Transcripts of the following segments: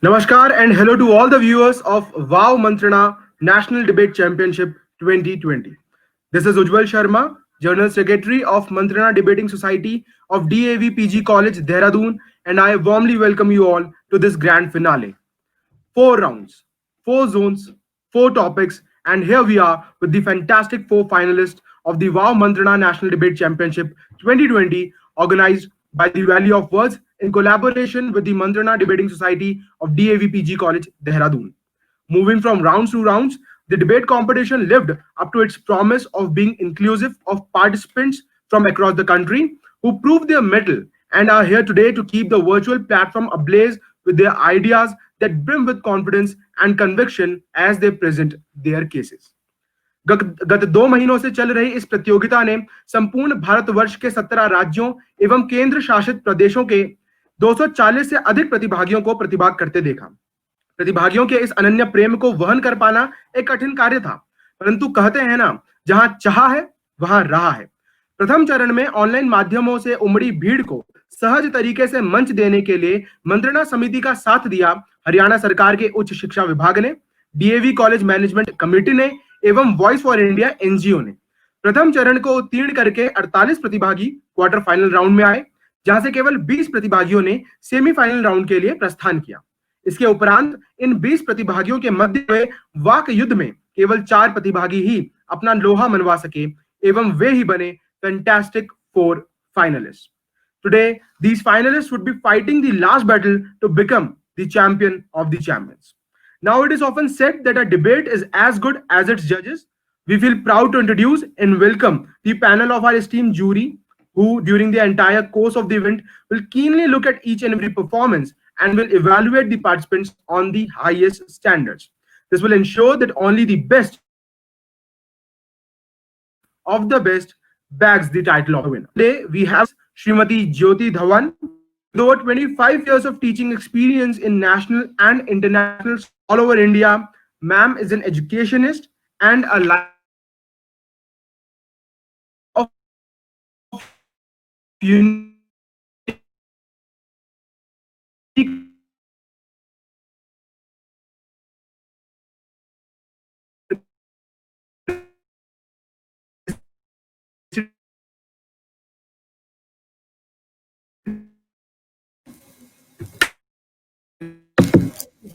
Namaskar and hello to all the viewers of Wow Mantrana National Debate Championship 2020. This is Ujjwal Sharma, General Secretary of Mantrana Debating Society of DAV PG College, Dehradun, and I warmly welcome you all to this grand finale. Four rounds, four zones, four topics, and here we are with the fantastic four finalists of the Wow Mantrana National Debate Championship 2020, organized by the Valley of Words in collaboration with the Mantrana Debating Society of DAVPG College, Dehradun. Moving from rounds to rounds, the debate competition lived up to its promise of being inclusive of participants from across the country who proved their mettle and are here today to keep the virtual platform ablaze with their ideas that brim with confidence and conviction as they present their cases. गत 2 महीनों से चल रही इस प्रतियोगिता ने संपूर्ण भारतवर्ष के 17 राज्यों एवं केंद्र शासित प्रदेशों के 240 से अधिक प्रतिभागियों को प्रतिभाग करते देखा। प्रतिभागियों के इस अनन्य प्रेम को वहन कर पाना एक कठिन कार्य था, परंतु कहते हैं ना, जहां चाह है वहां राह है। प्रथम चरण में ऑनलाइन माध्यमों से उमड़ी भीड़ को सहज तरीके से मंच देने के लिए मंत्रणा समिति का साथ दिया हरियाणा सरकार के उच्च शिक्षा विभाग ने, डीएवी कॉलेज मैनेजमेंट कमेटी ने एवं वॉइस फॉर इंडिया एनजीओ ने। प्रथम चरण को उत्तीर्ण करके 48 प्रतिभागी क्वार्टर फाइनल राउंड में आए, जहां से केवल 20 प्रतिभागियों ने सेमीफाइनल राउंड के लिए प्रस्थान किया। इसके उपरांत इन 20 प्रतिभागियों के मध्य हुए वाक युद्ध में केवल 4 प्रतिभागी ही अपना लोहा मनवा सके एवं वे ही बने fantastic four finalist. Today, these finalists would be fighting the last battle to become the champion of the champions. Now, it is often said that a debate is as good as its judges. We feel proud to introduce and welcome the panel of our esteemed jury, who, during the entire course of the event, will keenly look at each and every performance and will evaluate the participants on the highest standards. This will ensure that only the best of the best bags the title of the winner. Today, we have Srimati Jyoti Dhawan, with over 25 years of teaching experience in national and international schools all over India. Ma'am is an educationist and a of unique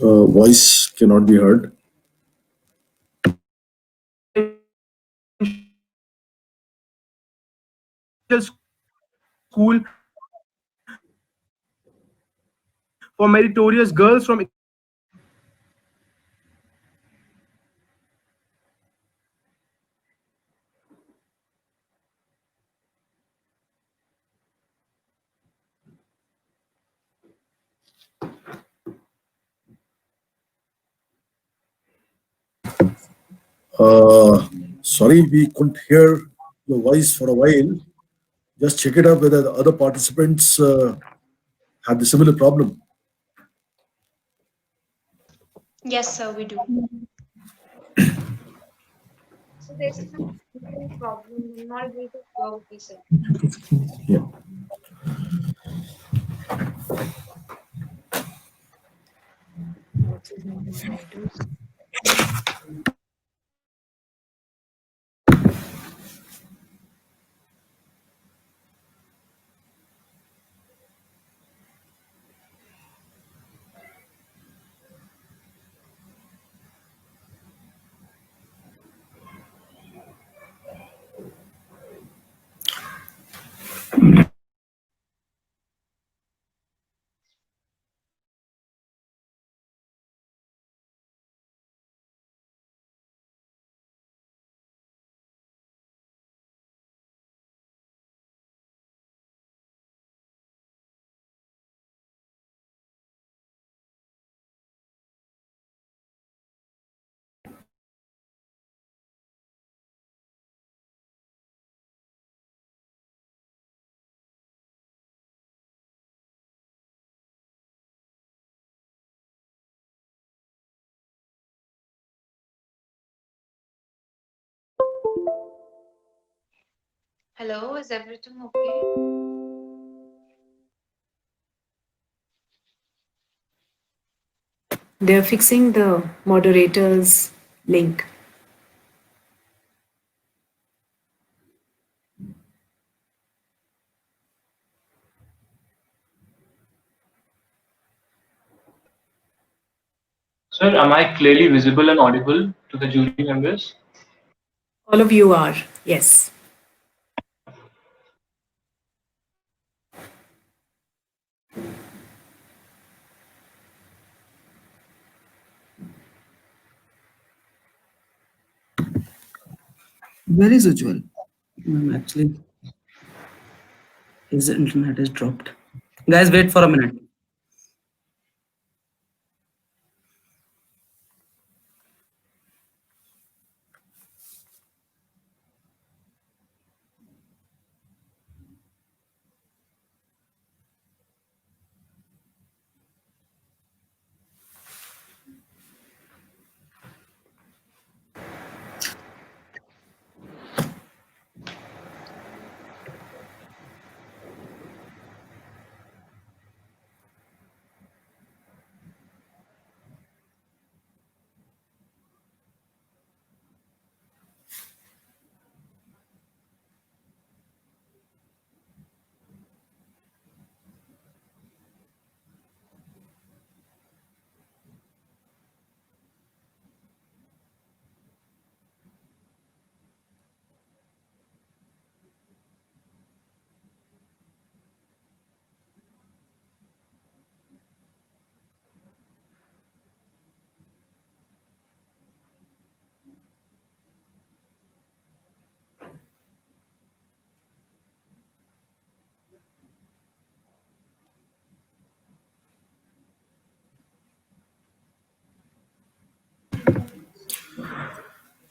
Voice cannot be heard. school for meritorious girls from Sorry, we couldn't hear your voice for a while. Just check it out whether the other participants have the similar problem. Yes, sir, we do. So there's some problem. I'm not able to hear what he said. Yeah. What's his name? Hello, is everything okay? They're fixing the moderator's link. Sir, am I clearly visible and audible to the jury members? All of you are, yes. Where is Ujjwal? Actually, his internet is dropped. Guys, wait for a minute.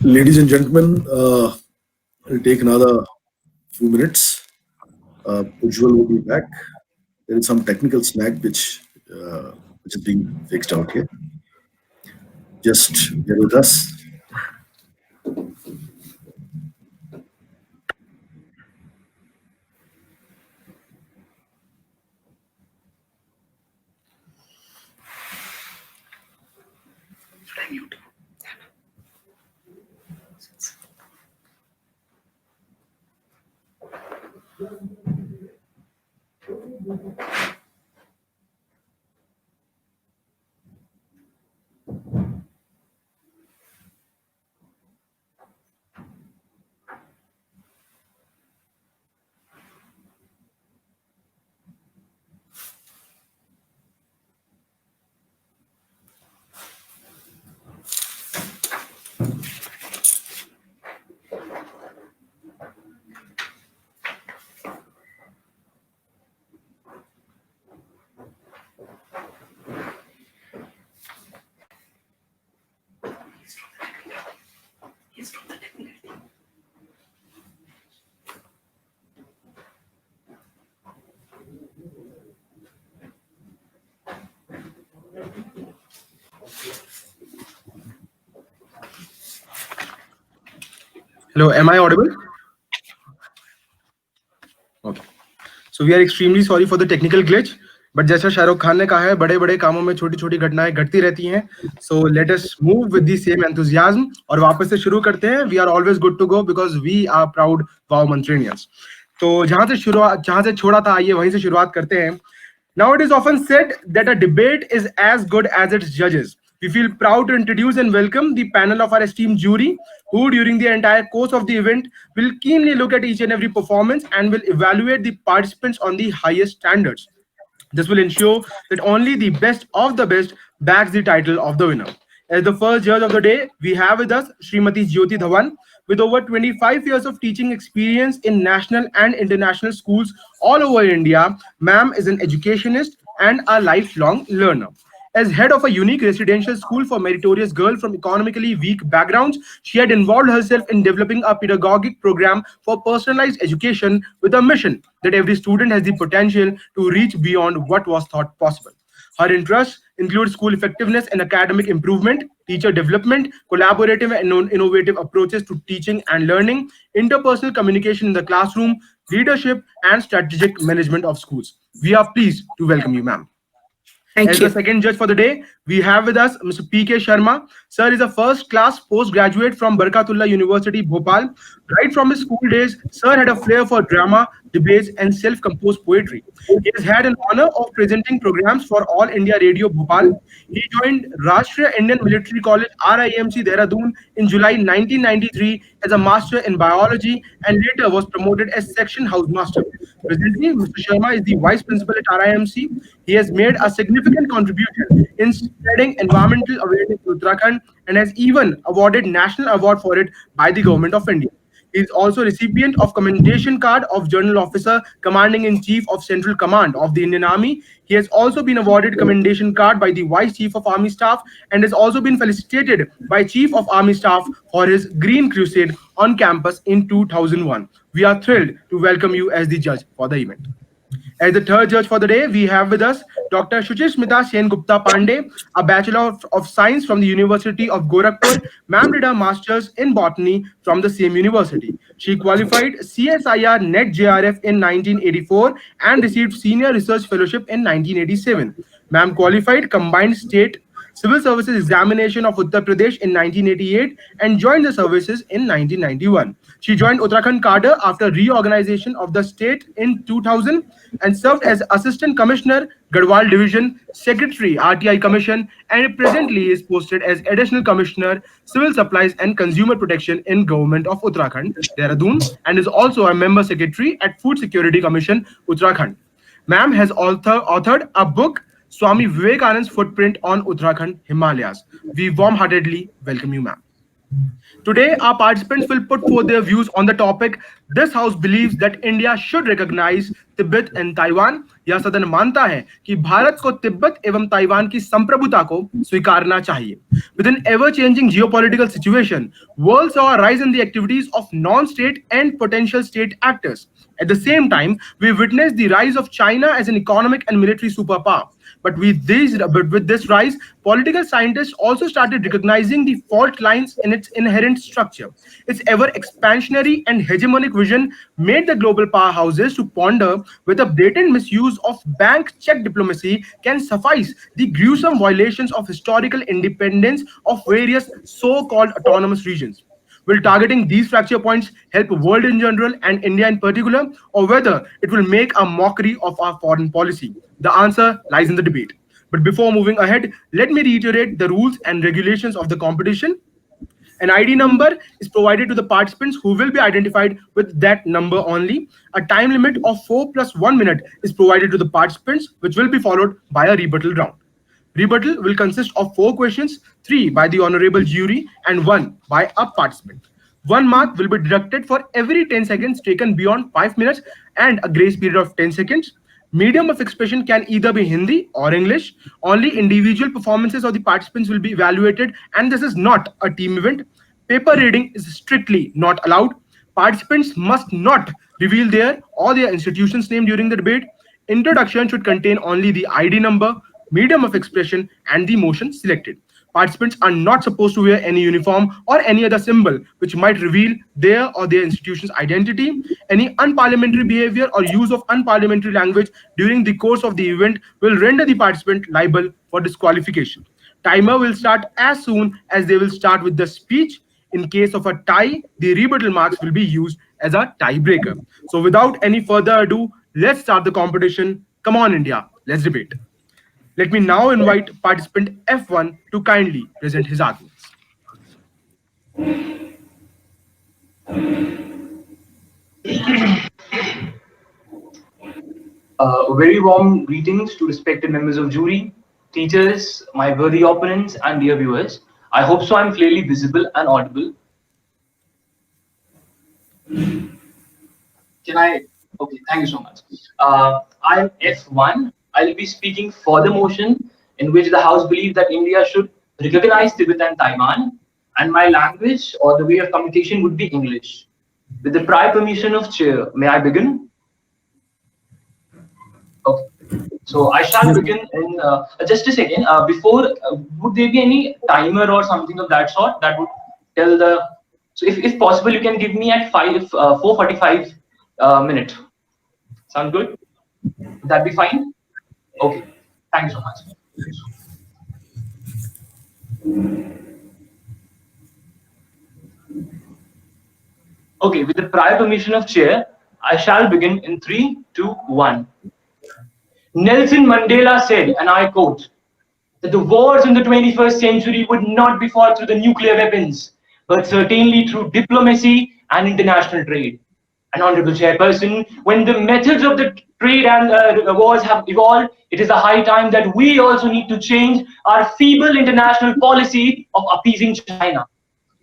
Ladies and gentlemen, it'll take another few minutes. Ujjwal will be back. There is some technical snag which is being fixed out here. Just bear with us. Hello, am I audible? Okay. So we are extremely sorry for the technical glitch. But जैसा शाहरुख खान ने कहा है, बड़े बड़े कामों में छोटी छोटी घटनाएं घटती रहती हैं. So let us move with the same enthusiasm और वापस से शुरू करते हैं. We are always good to go because we are proud Wow Mantrinians. तो जहां से छोड़ा था, आइए वहीं से शुरुआत करते हैं. Now it is often said that a debate is as good as its judges. We feel proud to introduce and welcome the panel of our esteemed jury, who during the entire course of the event will keenly look at each and every performance and will evaluate the participants on the highest standards. This will ensure that only the best of the best bags the title of the winner. As the first judge of the day, we have with us Srimati Jyoti Dhawan. With over 25 years of teaching experience in national and international schools all over India, ma'am is an educationist and a lifelong learner. As head of a unique residential school for meritorious girls from economically weak backgrounds, she had involved herself in developing a pedagogic program for personalized education with a mission that every student has the potential to reach beyond what was thought possible. Her interests include school effectiveness and academic improvement, teacher development, collaborative and innovative approaches to teaching and learning, interpersonal communication in the classroom, leadership, and strategic management of schools. We are pleased to welcome you, ma'am. Thank As you. the second judge for the day, we have with us Mr. P.K. Sharma. Sir is a first-class postgraduate from Barkatullah University, Bhopal. Right from his school days, Sir had a flair for drama, debates, and self-composed poetry. He has had an honor of presenting programs for All India Radio, Bhopal. He joined Rashtriya Indian Military College RIMC Dehradun in July 1993 as a master in biology and later was promoted as section housemaster. Presently, Mr. Sharma is the vice principal at RIMC. He has made a significant contribution in spreading environmental awareness in Uttarakhand and has even awarded national award for it by the government of India. He is also recipient of Commendation Card of General Officer, Commanding in Chief of Central Command of the Indian Army. He has also been awarded Commendation Card by the Vice Chief of Army Staff and has also been felicitated by Chief of Army Staff for his Green Crusade on campus in 2001. We are thrilled to welcome you as the judge for the event. As the third judge for the day, we have with us Dr. Shuchishmita Sen Gupta Pandey, a Bachelor of Science from the University of Gorakhpur. Ma'am did her Master's in Botany from the same university. She qualified CSIR NET JRF in 1984 and received Senior Research Fellowship in 1987. Ma'am qualified Combined State Civil Services Examination of Uttar Pradesh in 1988 and joined the services in 1991. She joined Uttarakhand cadre after reorganization of the state in 2000 and served as Assistant Commissioner, Garhwal Division, Secretary, RTI Commission, and presently is posted as Additional Commissioner, Civil Supplies and Consumer Protection in Government of Uttarakhand, Dehradun, and is also a Member Secretary at Food Security Commission, Uttarakhand. Ma'am has authored a book, Swami Vivekananda's Footprint on Uttarakhand Himalayas. We warm-heartedly welcome you, ma'am. Today, our participants will put forth their views on the topic. This house believes that India should recognize Tibet and Taiwan. यह सदन मानता है कि भारत को तिब्बत एवं Taiwan की संप्रभुता को स्वीकारना चाहिए. With an ever-changing geopolitical situation, world saw a rise in the activities of non-state and potential state actors. At the same time, we witnessed the rise of China as an economic and military superpower. But with this rise, political scientists also started recognizing the fault lines in its inherent structure. Its ever-expansionary and hegemonic vision made the global powerhouses to ponder whether blatant misuse of bank check diplomacy can suffice the gruesome violations of historical independence of various so-called autonomous regions. Will targeting these fracture points help the world in general and India in particular, or whether it will make a mockery of our foreign policy? The answer lies in the debate. But before moving ahead, let me reiterate the rules and regulations of the competition. An ID number is provided to the participants who will be identified with that number only. A time limit of 4 plus 1 minute is provided to the participants, which will be followed by a rebuttal round. Rebuttal will consist of 4 questions, 3 by the honorable jury and 1 by a participant. 1 mark will be deducted for every 10 seconds taken beyond 5 minutes and a grace period of 10 seconds. Medium of expression can either be Hindi or English. Only individual performances of the participants will be evaluated, and this is not a team event. Paper reading is strictly not allowed. Participants must not reveal their or their institution's name during the debate. Introduction should contain only the ID number, medium of expression, and the motion selected. Participants are not supposed to wear any uniform or any other symbol which might reveal their or their institution's identity. Any unparliamentary behavior or use of unparliamentary language during the course of the event will render the participant liable for disqualification. Timer will start as soon as they will start with the speech. In case of a tie, the rebuttal marks will be used as a tiebreaker. So without any further ado, let's start the competition. Come on, India, let's debate. Let me now invite participant F1 to kindly present his arguments. Very warm greetings to respected members of jury, teachers, my worthy opponents, and dear viewers. I hope so I'm clearly visible and audible. Can I? Okay, thank you so much. I'm F1. I'll be speaking for the motion in which the House believes that India should recognize Tibet and Taiwan, and my language or the way of communication would be English. With the prior permission of chair, may I begin? Okay. So I shall begin in just a second. Before, would there be any timer or something of that sort that would tell the? So if possible, you can give me at 4:45 minute. Sound good? Would that be fine? Okay. Thank you so much. Okay, with the prior permission of chair, I shall begin in 3, 2, 1. Nelson Mandela said, and I quote, that the wars in the 21st century would not be fought through the nuclear weapons, but certainly through diplomacy and international trade. And Honorable Chairperson, when the methods of the trade and wars have evolved, it is a high time that we also need to change our feeble international policy of appeasing China.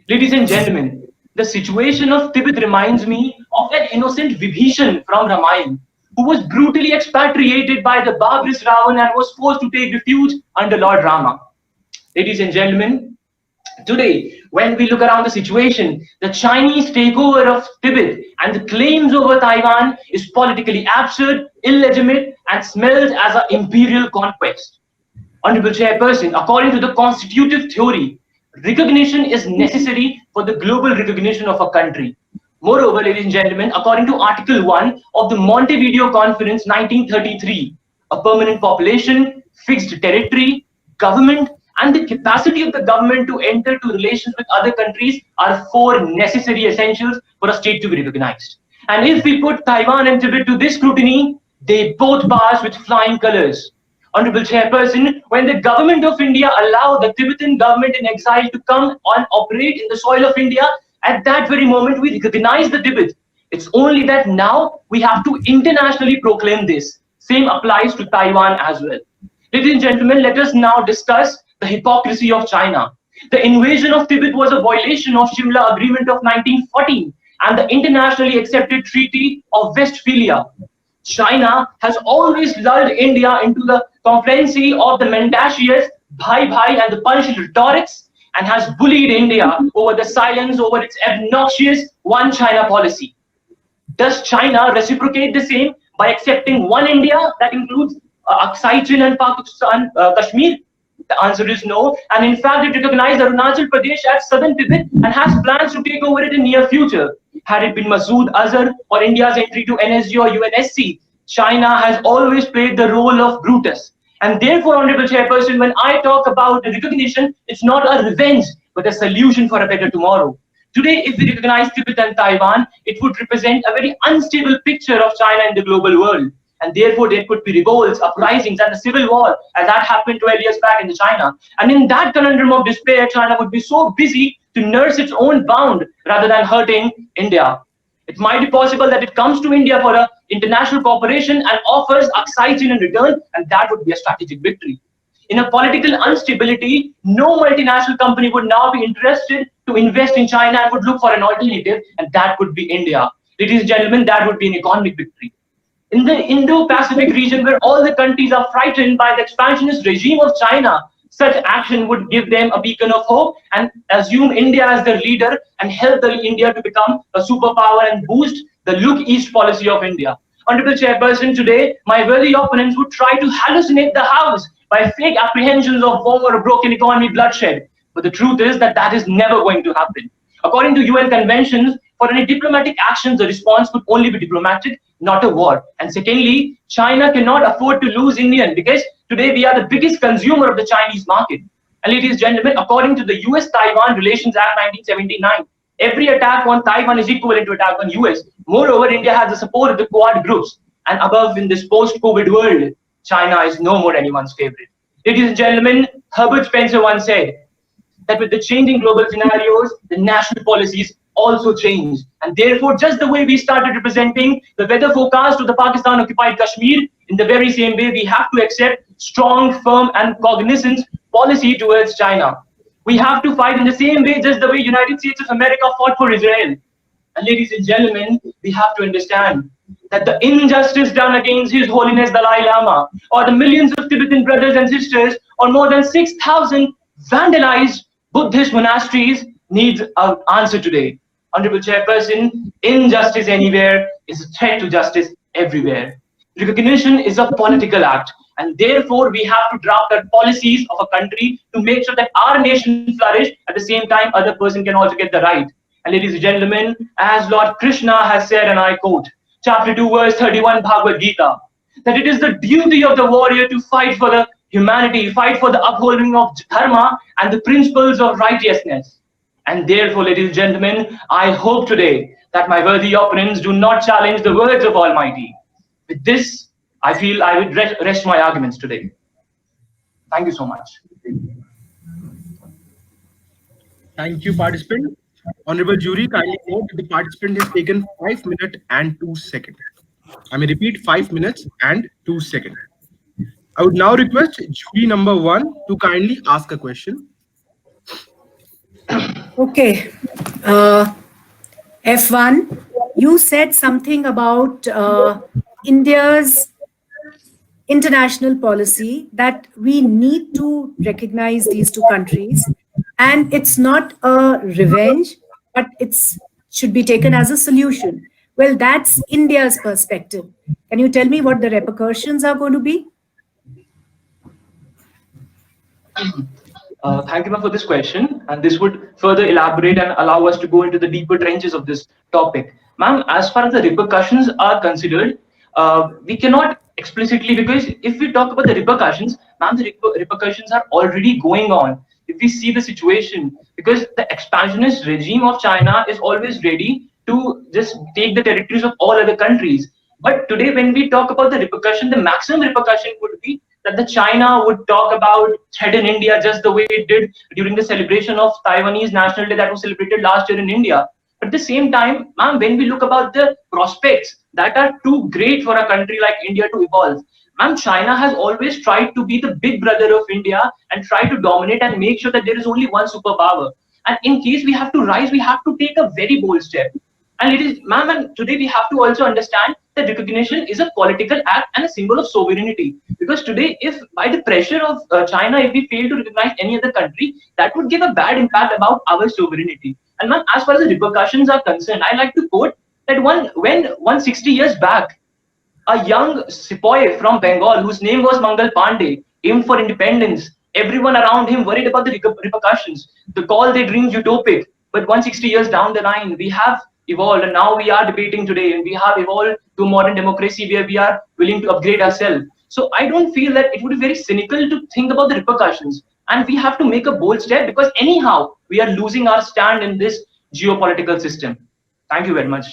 Ladies and gentlemen, the situation of Tibet reminds me of an innocent Vibhishan from Ramayana, who was brutally expatriated by the barbarous Ravan and was forced to take refuge under Lord Rama. Ladies and gentlemen, today, when we look around the situation, the Chinese takeover of Tibet and the claims over Taiwan is politically absurd, illegitimate, and smells as an imperial conquest. Honorable Chairperson, according to the constitutive theory, recognition is necessary for the global recognition of a country. Moreover, ladies and gentlemen, according to Article 1 of the Montevideo Conference 1933, a permanent population, fixed territory, government, and the capacity of the government to enter into relations with other countries are 4 necessary essentials for a state to be recognized. And if we put Taiwan and Tibet to this scrutiny, they both pass with flying colors. Honorable Chairperson, when the government of India allowed the Tibetan government in exile to come and operate in the soil of India, at that very moment we recognize the Tibet. It's only that now we have to internationally proclaim this. Same applies to Taiwan as well. Ladies and gentlemen, let us now discuss the hypocrisy of China. The invasion of Tibet was a violation of Shimla Agreement of 1914 and the internationally accepted Treaty of Westphalia. China has always lulled India into the complacency of the mendacious Bhai Bhai and the punishing rhetorics and has bullied India over the silence over its obnoxious one China policy. Does China reciprocate the same by accepting one India that includes Aksai Chin and Pakistan, Kashmir? The answer is no. And in fact, it recognized Arunachal Pradesh as southern Tibet and has plans to take over it in near future. Had it been Masood Azhar or India's entry to NSG or UNSC, China has always played the role of Brutus. And therefore, Honorable Chairperson, when I talk about recognition, it's not a revenge, but a solution for a better tomorrow. Today, if we recognize Tibet and Taiwan, it would represent a very unstable picture of China in the global world. And therefore, there could be revolts, uprisings, and a civil war, as that happened 12 years back in China. And in that conundrum of despair, China would be so busy to nurse its own bound rather than hurting India. It might be possible that it comes to India for an international cooperation and offers Aksai Chin in return, and that would be a strategic victory. In a political instability, no multinational company would now be interested to invest in China and would look for an alternative, and that would be India. Ladies and gentlemen, that would be an economic victory. In the Indo-Pacific region, where all the countries are frightened by the expansionist regime of China, such action would give them a beacon of hope and assume India as their leader and help India to become a superpower and boost the look east policy of India. Honorable Chairperson, today, my worthy opponents would try to hallucinate the House by fake apprehensions of war, broken economy, bloodshed. But the truth is that that is never going to happen. According to UN conventions, for any diplomatic actions, the response could only be diplomatic, not a war. And secondly, China cannot afford to lose India because today we are the biggest consumer of the Chinese market. And ladies and gentlemen, according to the US-Taiwan Relations Act 1979, every attack on Taiwan is equivalent to attack on US. Moreover, India has the support of the Quad groups. And above, in this post-COVID world, China is no more anyone's favorite. Ladies and gentlemen, Herbert Spencer once said that with the changing global scenarios, the national policies also change. And therefore, just the way we started representing the weather forecast of the Pakistan-occupied Kashmir, in the very same way, we have to accept strong, firm, and cognizant policy towards China. We have to fight in the same way, just the way United States of America fought for Israel. And ladies and gentlemen, we have to understand that the injustice done against His Holiness Dalai Lama, or the millions of Tibetan brothers and sisters, or more than 6,000 vandalized Buddhist monasteries needs an answer today. Honorable Chairperson, injustice anywhere is a threat to justice everywhere. Recognition is a political act, and therefore we have to draft our policies of a country to make sure that our nation flourish. At the same time, other person can also get the right. And ladies and gentlemen, as Lord Krishna has said, and I quote, chapter 2, verse 31, Bhagavad Gita, that it is the duty of the warrior to fight for the humanity, fight for the upholding of dharma and the principles of righteousness. And therefore, ladies and gentlemen, I hope today that my worthy opponents do not challenge the words of Almighty. With this, I feel I would rest my arguments today. Thank you so much. Thank you, participant. Honorable jury, kindly note that the participant has taken 5 minutes and 2 seconds. I may repeat, 5 minutes and 2 seconds. I would now request jury number 1 to kindly ask a question. Okay. F1, you said something about India's international policy that we need to recognize these two countries, and it's not a revenge, but it's should be taken as a solution. Well, that's India's perspective. Can you tell me what the repercussions are going to be? Thank you, ma'am, for this question. And this would further elaborate and allow us to go into the deeper trenches of this topic. Ma'am, as far as the repercussions are considered, we cannot explicitly, because if we talk about the repercussions, ma'am, the repercussions are already going on. If we see the situation, because the expansionist regime of China is always ready to just take the territories of all other countries. But today, when we talk about the repercussion, the maximum repercussion would be that the China would talk about threaten India just the way it did during the celebration of Taiwanese National Day that was celebrated last year in India. But at the same time, ma'am, when we look about the prospects that are too great for a country like India to evolve, ma'am, China has always tried to be the big brother of India and try to dominate and make sure that there is only one superpower. And in case we have to rise, we have to take a very bold step. And it is, ma'am, and today we have to also understand that recognition is a political act and a symbol of sovereignty. Because today, if by the pressure of China, if we fail to recognize any other country, that would give a bad impact about our sovereignty. And ma'am, as far as the repercussions are concerned, I like to quote that when 160 years back, a young sepoy from Bengal, whose name was Mangal Pandey, aimed for independence, everyone around him worried about the repercussions. The call they dreamed utopic. But 160 years down the line, we have evolved, and now we are debating today, and we have evolved to a modern democracy where we are willing to upgrade ourselves. So I don't feel that it would be very cynical to think about the repercussions, and we have to make a bold step, because anyhow we are losing our stand in this geopolitical system. Thank you very much.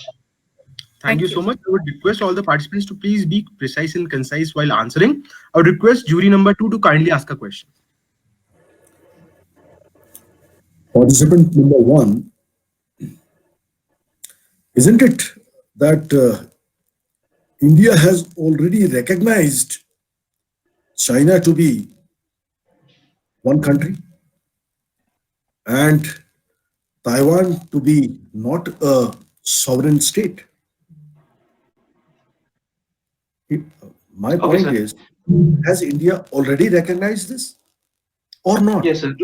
Thank you so much. I would request all the participants to please be precise and concise while answering. I would request jury number 2 to kindly ask a question. Participant number 1, isn't it that India has already recognized China to be one country and Taiwan to be not a sovereign state? My point is, has India already recognized this or not? Yes, sir.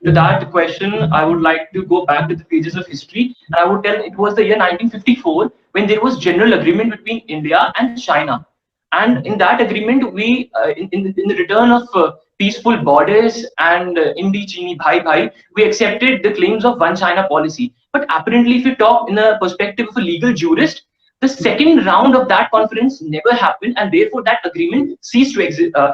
To that question, I would like to go back to the pages of history, and I would tell it was the year 1954 when there was general agreement between India and China. And in that agreement, we, in the return of peaceful borders and Indi Chini Bhai Bhai, we accepted the claims of one China policy. But apparently, if you talk in a perspective of a legal jurist, the second round of that conference never happened, and therefore that agreement ceased to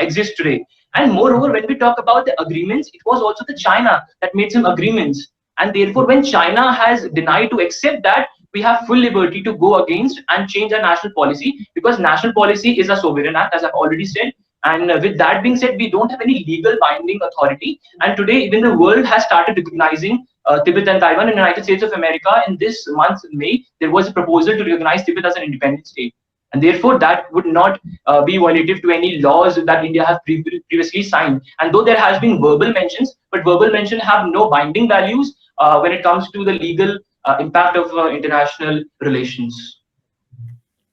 exist today. And moreover, when we talk about the agreements, it was also the China that made some agreements. And therefore, when China has denied to accept that, we have full liberty to go against and change our national policy, because national policy is a sovereign act, as I've already said. And with that being said, we don't have any legal binding authority. And today, even the world has started recognizing Tibet and Taiwan. In the United States of America, in this month, May, there was a proposal to recognize Tibet as an independent state. And therefore, that would not be violative to any laws that India has previously signed. And though there has been verbal mentions, but verbal mentions have no binding values when it comes to the legal impact of international relations.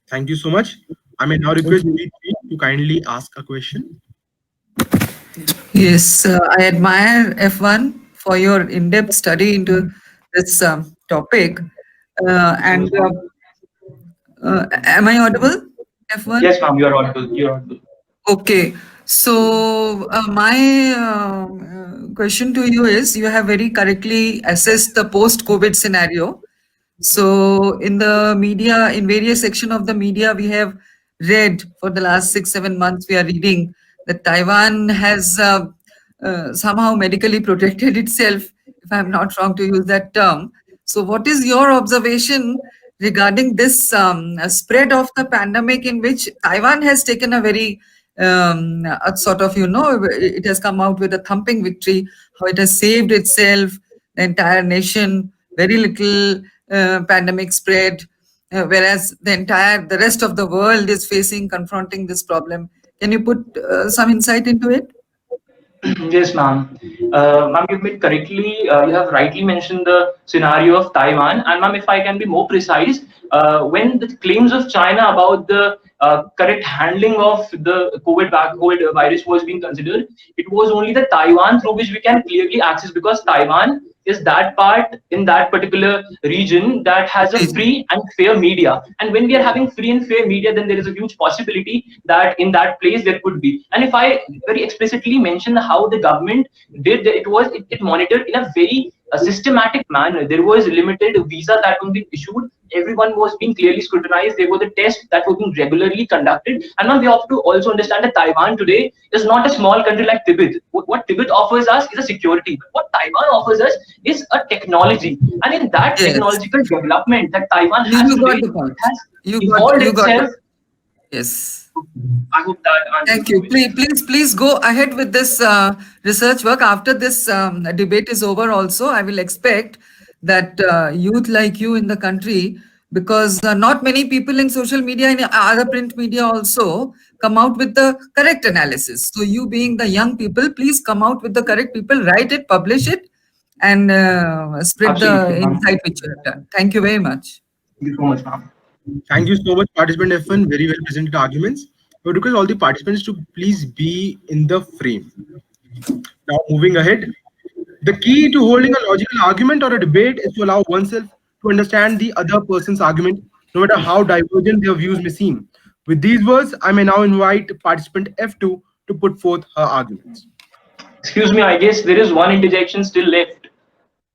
Thank you so much. I may now request you to kindly ask a question. Yes, I admire F1 for your in-depth study into this topic. Am I audible, F1? Yes, ma'am, you're audible. You're audible. Okay. So my question to you is, you have very correctly assessed the post-COVID scenario. So in the media, in various sections of the media, we have read for the last 6-7 months, we are reading that Taiwan has somehow medically protected itself, if I'm not wrong to use that term. So what is your observation regarding this spread of the pandemic, in which Taiwan has taken a very a sort of, it has come out with a thumping victory, how it has saved itself, the entire nation, very little pandemic spread, whereas the rest of the world is confronting this problem. Can you put some insight into it? Yes, ma'am. Ma'am, you've made correctly. You have rightly mentioned the scenario of Taiwan. And ma'am, if I can be more precise, when the claims of China about the correct handling of the COVID virus was being considered, it was only the Taiwan through which we can clearly access, because Taiwan is that part in that particular region that has a free and fair media. And when we are having free and fair media, then there is a huge possibility that in that place there could be. And if I very explicitly mention how the government did, it monitored in a very systematic manner. There was limited visa that was being issued. Everyone was being clearly scrutinized. There were the tests that were being regularly conducted. And now we have to also understand that Taiwan today is not a small country like Tibet. What Tibet offers us is a security. But what Taiwan offers us is a technology. And in that technological development that Taiwan has today, it has evolved itself. Yes. I hope that answers. Thank you. Please go ahead with this research work. After this debate is over also, I will expect that youth like you in the country, because not many people in social media and other print media also come out with the correct analysis. So you being the young people, please come out with the correct people, write it, publish it, and spread Absolutely, the insight which you have done. Thank you very much. Thank you so much, ma'am. Thank you so much, participant F1. Very well presented arguments. I would request all the participants to please be in the frame. Now, moving ahead, the key to holding a logical argument or a debate is to allow oneself to understand the other person's argument, no matter how divergent their views may seem. With these words, I may now invite participant F2 to put forth her arguments. Excuse me, I guess there is one interjection still left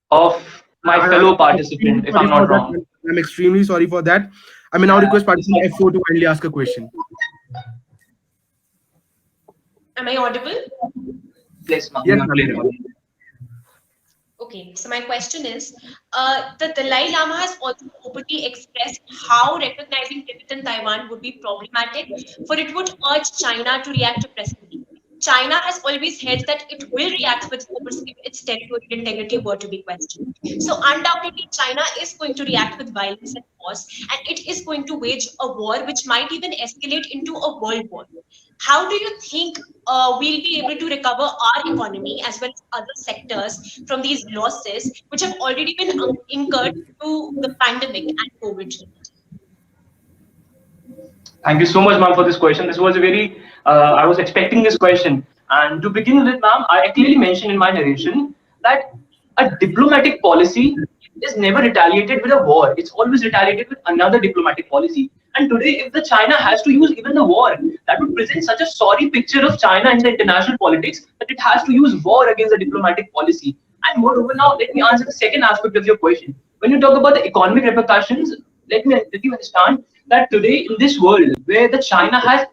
of my fellow participant, if I'm not wrong. I'm extremely sorry for that. I may now request participant F4 to kindly ask a question. Am I audible? Yes, ma'am. Yes, Clear. Okay, so my question is, the Dalai Lama has also openly expressed how recognizing Tibet and Taiwan would be problematic, for it would urge China to react aggressively. China has always held that it will react with force if its territorial integrity were to be questioned. So undoubtedly, China is going to react with violence and force, and it is going to wage a war which might even escalate into a world war. How do you think we'll be able to recover our economy as well as other sectors from these losses which have already been incurred through the pandemic and COVID? Thank you so much, ma'am, for this question. This was a very, I was expecting this question. And to begin with, ma'am, I clearly mentioned in my narration that a diplomatic policy is never retaliated with a war. It's always retaliated with another diplomatic policy. And today, if the China has to use even the war, that would present such a sorry picture of China in the international politics that it has to use war against the diplomatic policy. And moreover, now let me answer the second aspect of your question. When you talk about the economic repercussions, let you understand that today in this world where the China has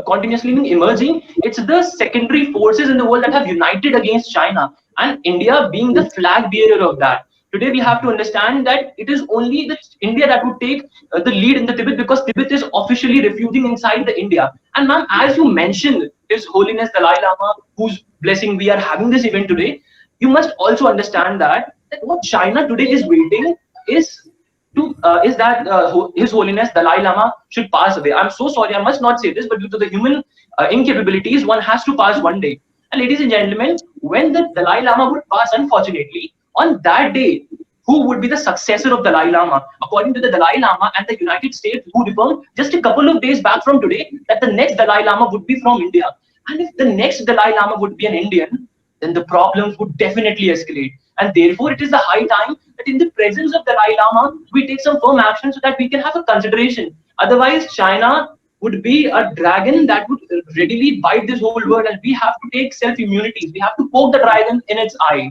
continuously been emerging, it's the secondary forces in the world that have united against China, and India being the flag bearer of that. Today we have to understand that it is only the India that would take the lead in the Tibet, because Tibet is officially refusing inside the India. And ma'am, as you mentioned, His Holiness Dalai Lama, whose blessing we are having this event today, you must also understand that what China today is waiting is that His Holiness Dalai Lama should pass away. I'm so sorry, I must not say this, but due to the human incapabilities, one has to pass one day. And ladies and gentlemen, when the Dalai Lama would pass, unfortunately, on that day, who would be the successor of Dalai Lama? According to the Dalai Lama and the United States, who reformed just a couple of days back from today, that the next Dalai Lama would be from India. And if the next Dalai Lama would be an Indian, then the problems would definitely escalate. And therefore, it is the high time that in the presence of Dalai Lama, we take some firm action so that we can have a consideration. Otherwise, China would be a dragon that would readily bite this whole world, and we have to take self-immunities. We have to poke the dragon in its eye.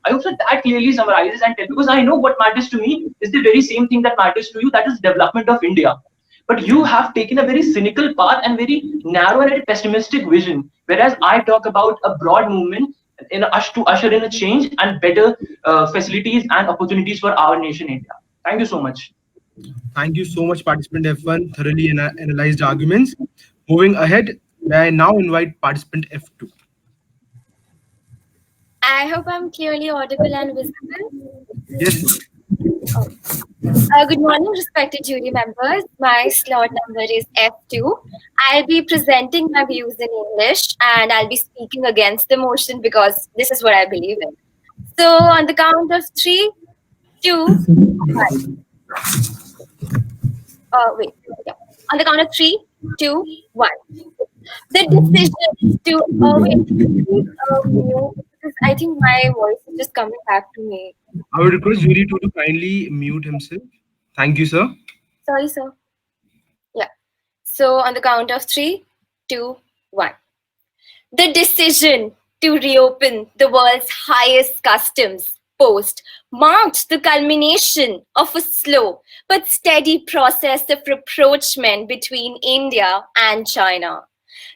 I hope that clearly summarizes, and because I know what matters to me is the very same thing that matters to you, that is development of India. But you have taken a very cynical path and very narrow and pessimistic vision, whereas I talk about a broad movement to usher in a change and better facilities and opportunities for our nation, India. Thank you so much. Thank you so much, participant F1. Thoroughly analyzed arguments. Moving ahead, may I now invite participant F2. I hope I'm clearly audible and visible. Yes. Good morning, respected jury members. My slot number is F2. I'll be presenting my views in English and I'll be speaking against the motion because this is what I believe in. So, on the count of 3, 2, 1. On the count of 3, 2, 1. The decision to because I think my voice is just coming back to me. I would request jury to kindly mute himself. Thank you, sir. Sorry, sir. Yeah. So on the count of 3, 2, 1. The decision to reopen the world's highest customs post marked the culmination of a slow but steady process of rapprochement between India and China.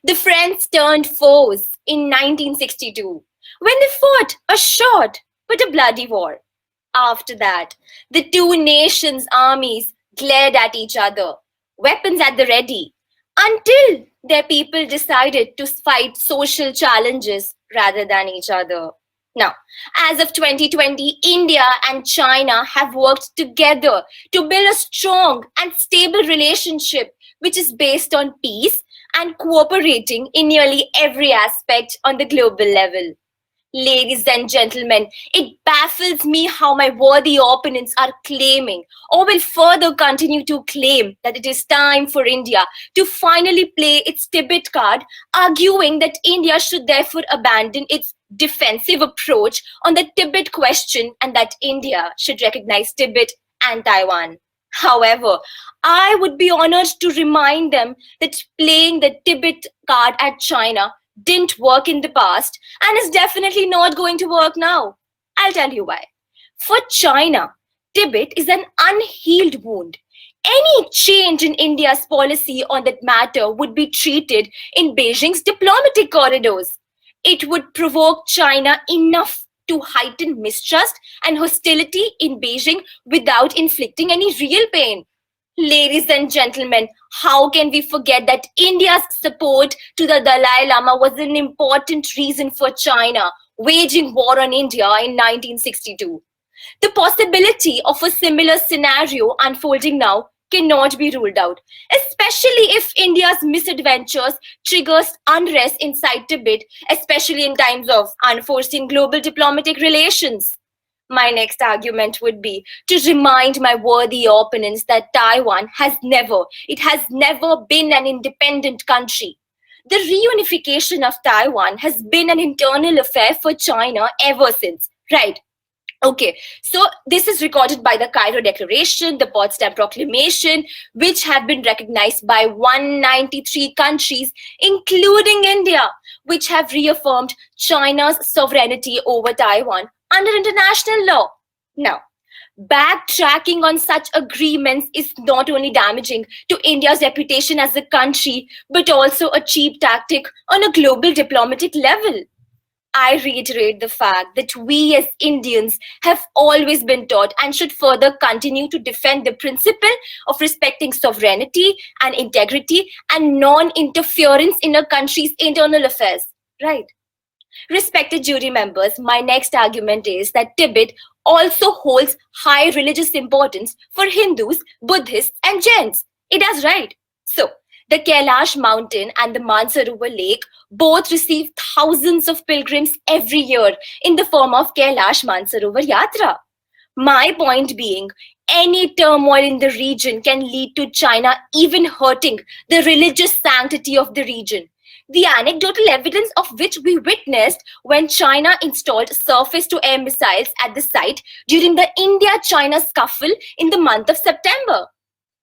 The Friends turned foes in 1962 when they fought a short but a bloody war. After that, the two nations' armies glared at each other, weapons at the ready, until their people decided to fight social challenges rather than each other. Now, as of 2020, India and China have worked together to build a strong and stable relationship which is based on peace and cooperating in nearly every aspect on the global level. Ladies and gentlemen, it baffles me how my worthy opponents are claiming or will further continue to claim that it is time for India to finally play its Tibet card, arguing that India should therefore abandon its defensive approach on the Tibet question and that India should recognize Tibet and Taiwan. However, I would be honored to remind them that playing the Tibet card at China didn't work in the past and is definitely not going to work now. I'll tell you why. For China, Tibet is an unhealed wound. Any change in India's policy on that matter would be treated in Beijing's diplomatic corridors. It would provoke China enough to heighten mistrust and hostility in Beijing without inflicting any real pain. Ladies and gentlemen, how can we forget that India's support to the Dalai Lama was an important reason for China waging war on India in 1962? The possibility of a similar scenario unfolding now cannot be ruled out, especially if India's misadventures triggers unrest inside Tibet, especially in times of unforeseen global diplomatic relations. My next argument would be to remind my worthy opponents that Taiwan has never been an independent country. The reunification of Taiwan has been an internal affair for China ever since, right? Okay, so this is recorded by the Cairo Declaration, the Potsdam Proclamation, which have been recognized by 193 countries, including India, which have reaffirmed China's sovereignty over Taiwan under international law. Now, backtracking on such agreements is not only damaging to India's reputation as a country, but also a cheap tactic on a global diplomatic level. I reiterate the fact that we as Indians have always been taught and should further continue to defend the principle of respecting sovereignty and integrity and non-interference in a country's internal affairs, right? Respected jury members, my next argument is that Tibet also holds high religious importance for Hindus, Buddhists, and Jains. It does, right? So, the Kailash mountain and the Mansarovar lake both receive thousands of pilgrims every year in the form of Kailash Mansarovar Yatra. My point being, any turmoil in the region can lead to China even hurting the religious sanctity of the region. The anecdotal evidence of which we witnessed when China installed surface-to-air missiles at the site during the India-China scuffle in the month of September.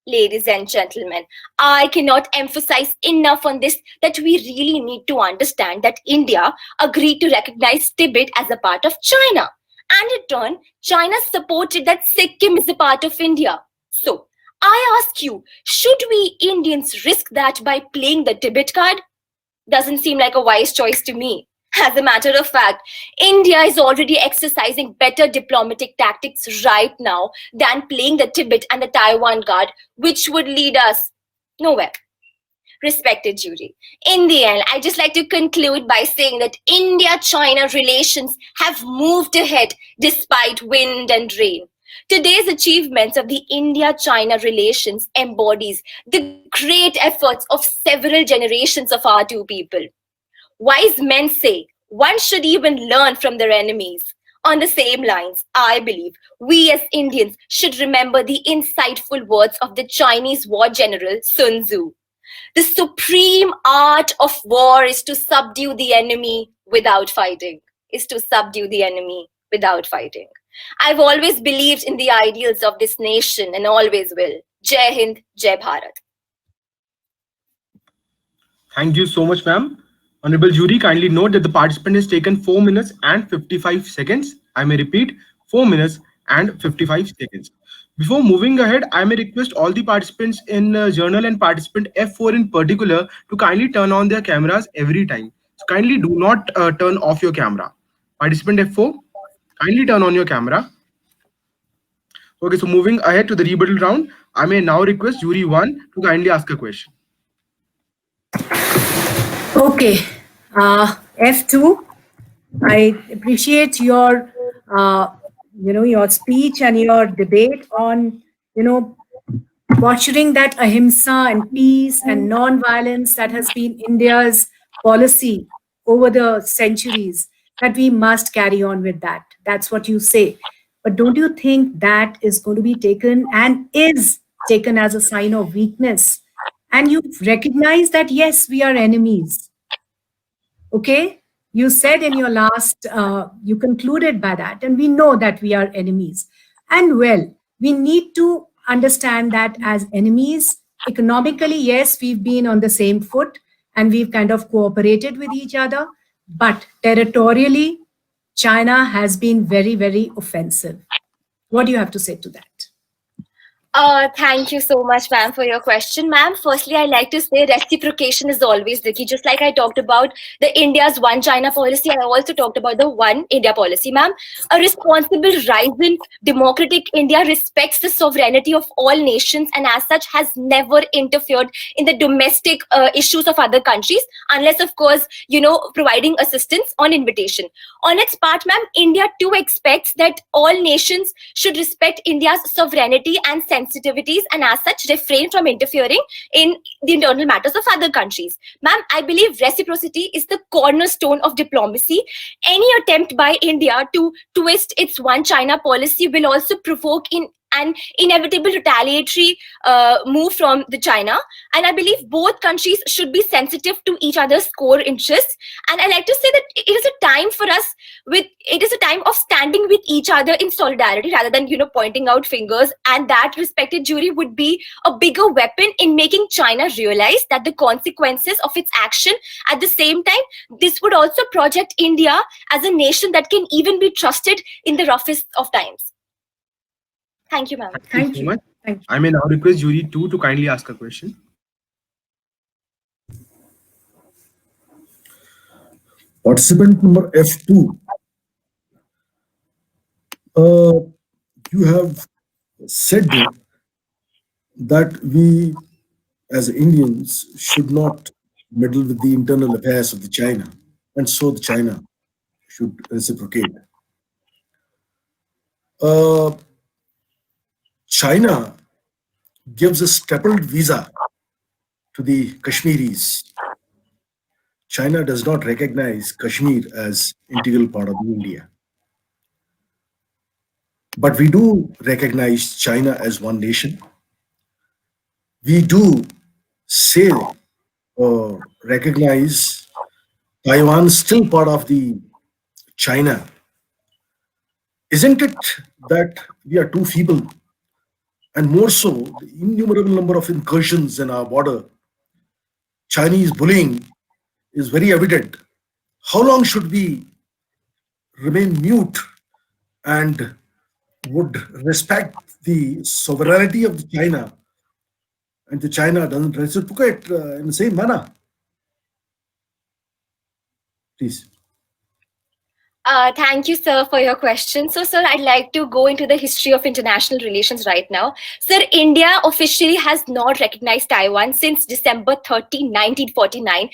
Ladies and gentlemen, I cannot emphasize enough on this that we really need to understand that India agreed to recognize Tibet as a part of China. And in turn, China supported that Sikkim is a part of India. So, I ask you, should we Indians risk that by playing the Tibet card? Doesn't seem like a wise choice to me. As a matter of fact, India is already exercising better diplomatic tactics right now than playing the Tibet and the Taiwan card, which would lead us nowhere. Respected jury, in the end, I just like to conclude by saying that India-China relations have moved ahead despite wind and rain. Today's achievements of the India-China relations embodies the great efforts of several generations of our two people. Wise men say one should even learn from their enemies. On the same lines, I believe we as Indians should remember the insightful words of the Chinese war general Sun Tzu. The supreme art of war is to subdue the enemy without fighting. Is to subdue the enemy without fighting. I've always believed in the ideals of this nation and always will. Jai Hind, Jai Bharat. Thank you so much, ma'am. Honorable jury, kindly note that the participant has taken 4 minutes and 55 seconds. I may repeat, 4 minutes and 55 seconds. Before moving ahead, I may request all the participants in journal and participant F4 in particular to kindly turn on their cameras every time. So kindly do not turn off your camera. Participant F4, kindly turn on your camera. Okay, so moving ahead to the rebuttal round, I may now request jury 1 to kindly ask a question. Okay, F2, I appreciate your, your speech and your debate on, posturing that ahimsa and peace and non-violence that has been India's policy over the centuries, that we must carry on with that. That's what you say. But don't you think that is going to be taken and is taken as a sign of weakness? And you recognize that, yes, we are enemies. Okay? You said in your last, you concluded by that, and we know that we are enemies. And well, we need to understand that as enemies, economically, yes, we've been on the same foot and we've kind of cooperated with each other. But territorially, China has been very, very offensive. What do you have to say to that? Thank you so much, ma'am, for your question. Ma'am, firstly, I like to say reciprocation is always the key. Just like I talked about the India's One China policy, I also talked about the One India policy, ma'am. A responsible, rising, democratic India respects the sovereignty of all nations and as such has never interfered in the domestic issues of other countries, unless, of course, providing assistance on invitation. On its part, ma'am, India too expects that all nations should respect India's sovereignty and sensitivities and as such refrain from interfering in the internal matters of other countries. Ma'am, I believe reciprocity is the cornerstone of diplomacy. Any attempt by India to twist its One China policy will also provoke an inevitable retaliatory move from the China. And I believe both countries should be sensitive to each other's core interests. And I like to say that it is a time for us it is a time of standing with each other in solidarity rather than, pointing out fingers. And that, respected jury, would be a bigger weapon in making China realize that the consequences of its action. At the same time, this would also project India as a nation that can even be trusted in the roughest of times. Thank you, ma'am. Thank you so much. I may now request jury 2 to kindly ask a question. Participant number F2. You have said that we as Indians should not meddle with the internal affairs of the China, and so the China should reciprocate. China gives a stippled visa to the Kashmiris. China does not recognize Kashmir as integral part of India. But we do recognize China as one nation. We do say or recognize Taiwan still part of the China. Isn't it that we are too feeble? And more so, the innumerable number of incursions in our border, Chinese bullying is very evident. How long should we remain mute and would respect the sovereignty of China and to China doesn't reciprocate in the same manner? Please. Thank you, sir, for your question. So, sir, I'd like to go into the history of international relations right now. Sir, India officially has not recognized Taiwan since December 30, 1949,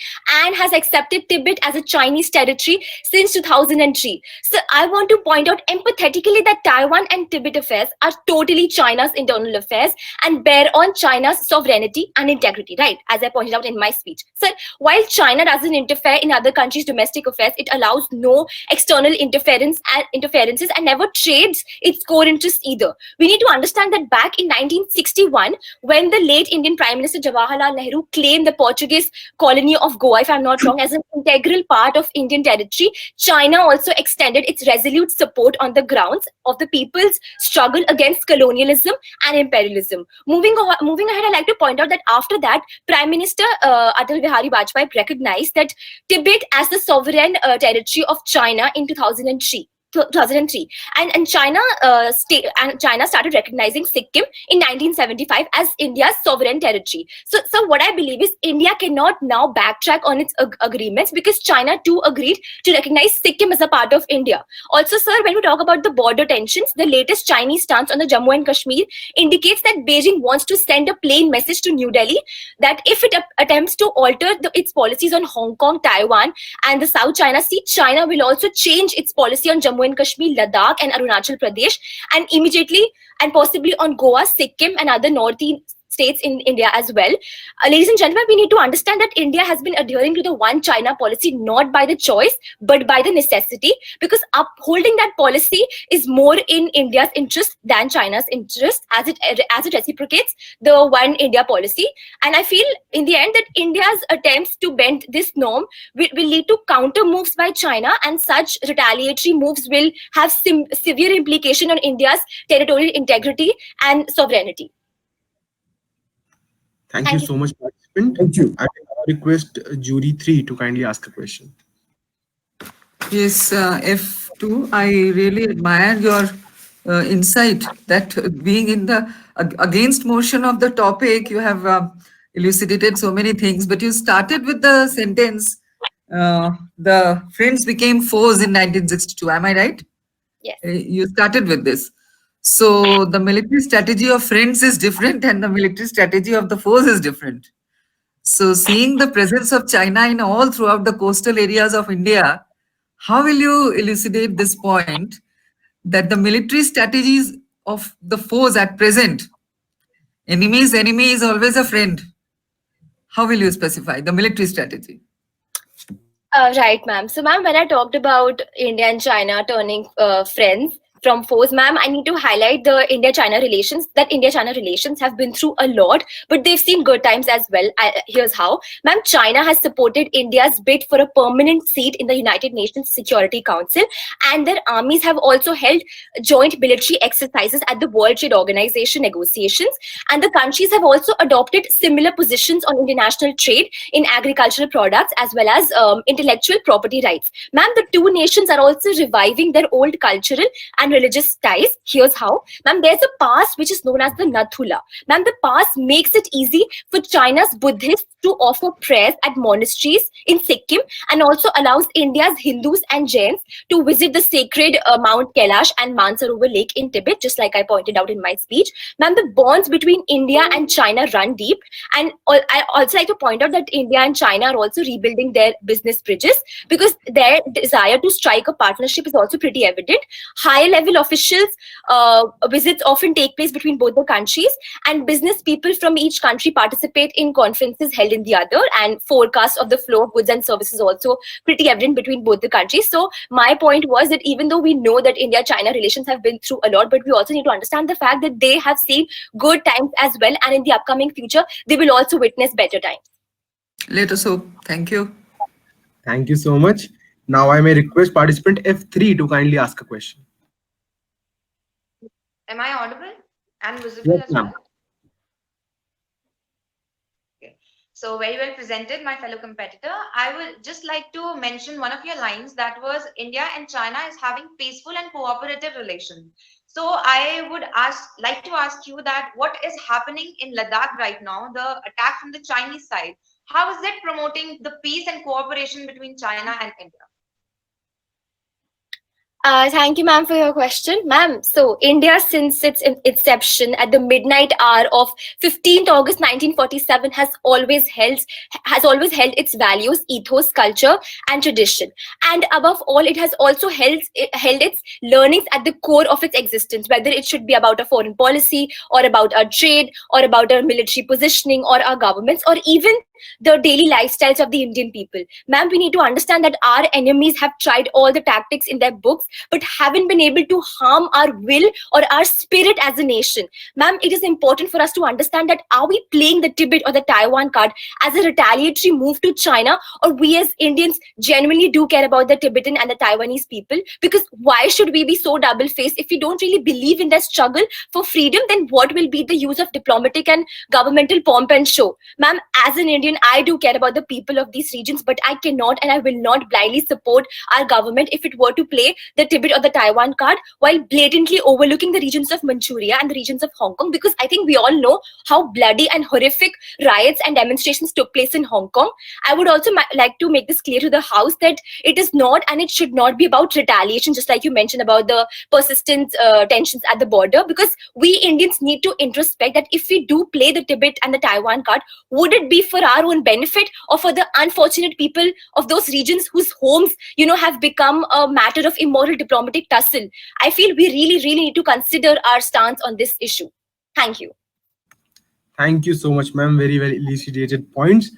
and has accepted Tibet as a Chinese territory since 2003. So, I want to point out empathetically that Taiwan and Tibet affairs are totally China's internal affairs and bear on China's sovereignty and integrity, right? As I pointed out in my speech. Sir, while China doesn't interfere in other countries' domestic affairs, it allows no external interferences and never trades its core interests either. We need to understand that back in 1961, when the late Indian Prime Minister Jawaharlal Nehru claimed the Portuguese colony of Goa, if I'm not wrong, as an integral part of Indian territory, China also extended its resolute support on the grounds of the people's struggle against colonialism and imperialism. Moving ahead, I'd like to point out that after that, Prime Minister Atal Bihari Vajpayee recognized that Tibet as the sovereign territory of China in 2003. And China started recognizing Sikkim in 1975 as India's sovereign territory. So what I believe is India cannot now backtrack on its agreements because China too agreed to recognize Sikkim as a part of India. Also, sir, when we talk about the border tensions, the latest Chinese stance on the Jammu and Kashmir indicates that Beijing wants to send a plain message to New Delhi that if it attempts to alter its policies on Hong Kong, Taiwan, and the South China Sea, China will also change its policy on Jammu and Kashmir, Ladakh, and Arunachal Pradesh, and immediately and possibly on Goa, Sikkim, and other northeast states in India as well. Ladies and gentlemen, we need to understand that India has been adhering to the One China policy not by the choice but by the necessity, because upholding that policy is more in India's interest than China's interest, as it reciprocates the One India policy. And I feel in the end that India's attempts to bend this norm will lead to counter moves by China, and such retaliatory moves will have severe implication on India's territorial integrity and sovereignty. Thank Thank you you. so much, participant. Thank you. I will request jury 3 to kindly ask a question. Yes, F2, I really admire your insight that being in the against motion of the topic, you have elucidated so many things, but you started with the sentence, the friends became foes in 1962. Am I right? Yes. You started with this. So the military strategy of friends is different and the military strategy of the foes is different. So seeing the presence of China in all throughout the coastal areas of India, how will you elucidate this point that the military strategies of the foes at present, enemy is always a friend. How will you specify the military strategy? Right, ma'am. So, ma'am, when I talked about India and China turning friends from foes, ma'am, I need to highlight the India-China relations, that India-China relations have been through a lot, but they've seen good times as well. Here's how. Ma'am, China has supported India's bid for a permanent seat in the United Nations Security Council, and their armies have also held joint military exercises at the World Trade Organization negotiations, and the countries have also adopted similar positions on international trade in agricultural products as well as intellectual property rights. Ma'am, the two nations are also reviving their old cultural and religious ties. Here's how. Ma'am, there's a pass which is known as the Nathula. Ma'am, the pass makes it easy for China's Buddhists to offer prayers at monasteries in Sikkim, and also allows India's Hindus and Jains to visit the sacred Mount Kailash and Mansarovar Lake in Tibet, just like I pointed out in my speech. Ma'am, the bonds between India and China run deep, and I also like to point out that India and China are also rebuilding their business bridges because their desire to strike a partnership is also pretty evident. Higher level officials visits often take place between both the countries, and business people from each country participate in conferences held in the other, and forecast of the flow of goods and services also pretty evident between both the countries. So my point was that even though we know that India-China relations have been through a lot, but we also need to understand the fact that they have seen good times as well, and in the upcoming future they will also witness better times. Let us hope. Thank you. Thank you so much. Now I may request participant F3 to kindly ask a question. Am I audible and visible Yes, as well? ma'am. Okay. So very well presented, my fellow competitor. I would just like to mention one of your lines, that was India and China is having peaceful and cooperative relations. So I would like to ask you that what is happening in Ladakh right now, the attack from the Chinese side, how is it promoting the peace and cooperation between China and India? Thank you, ma'am, for your question. Ma'am, so India, since its inception at the midnight hour of 15th August 1947, has always held its values, ethos, culture, and tradition. And above all, it has also held its learnings at the core of its existence, whether it should be about a foreign policy, or about our trade, or about our military positioning, or our governments, or even the daily lifestyles of the Indian people. Ma'am, we need to understand that our enemies have tried all the tactics in their books, but haven't been able to harm our will or our spirit as a nation. Ma'am, it is important for us to understand that are we playing the Tibet or the Taiwan card as a retaliatory move to China, or we as Indians genuinely do care about the Tibetan and the Taiwanese people? Because why should we be so double-faced? If we don't really believe in their struggle for freedom, then what will be the use of diplomatic and governmental pomp and show? Ma'am, as an Indian, I do care about the people of these regions, but I cannot and I will not blindly support our government if it were to play the Tibet or the Taiwan card while blatantly overlooking the regions of Manchuria and the regions of Hong Kong, because I think we all know how bloody and horrific riots and demonstrations took place in Hong Kong. I would also like to make this clear to the House that it is not and it should not be about retaliation, just like you mentioned about the persistent tensions at the border, because we Indians need to introspect that if we do play the Tibet and the Taiwan card, would it be for our own benefit or for the unfortunate people of those regions whose homes, have become a matter of immoral diplomatic tussle? I feel we really need to consider our stance on this issue. Thank you. Thank you so much ma'am, very very elucidated points.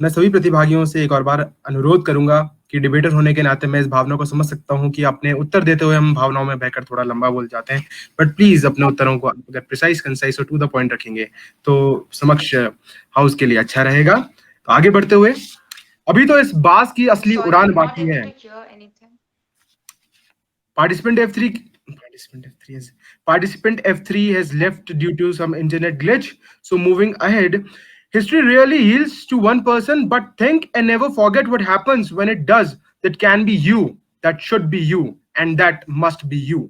मैं सभी प्रतिभागियों से एक और बार अनुरोध करूंगा कि debater होने के नाते मैं इस भावना को समझ सकता हूं कि अपने उत्तर देते हुए हम भावनाओं में बहकर थोड़ा लंबा बोल जाते हैं, बट प्लीज अपने उत्तरों को अगर प्रिसाइज, कंसाइज और टू द पॉइंट रखेंगे तो समक्ष हाउस के लिए अच्छा रहेगा। तो आगे बढ़ते हुए, अभी तो इस बास की असली Sorry, उड़ान I'm not बाकी able है। to hear anything. Participant F3 has left due to some internet glitch. So moving ahead, history really yields to one person, but think and never forget what happens when it does. That can be you, that should be you, and that must be you.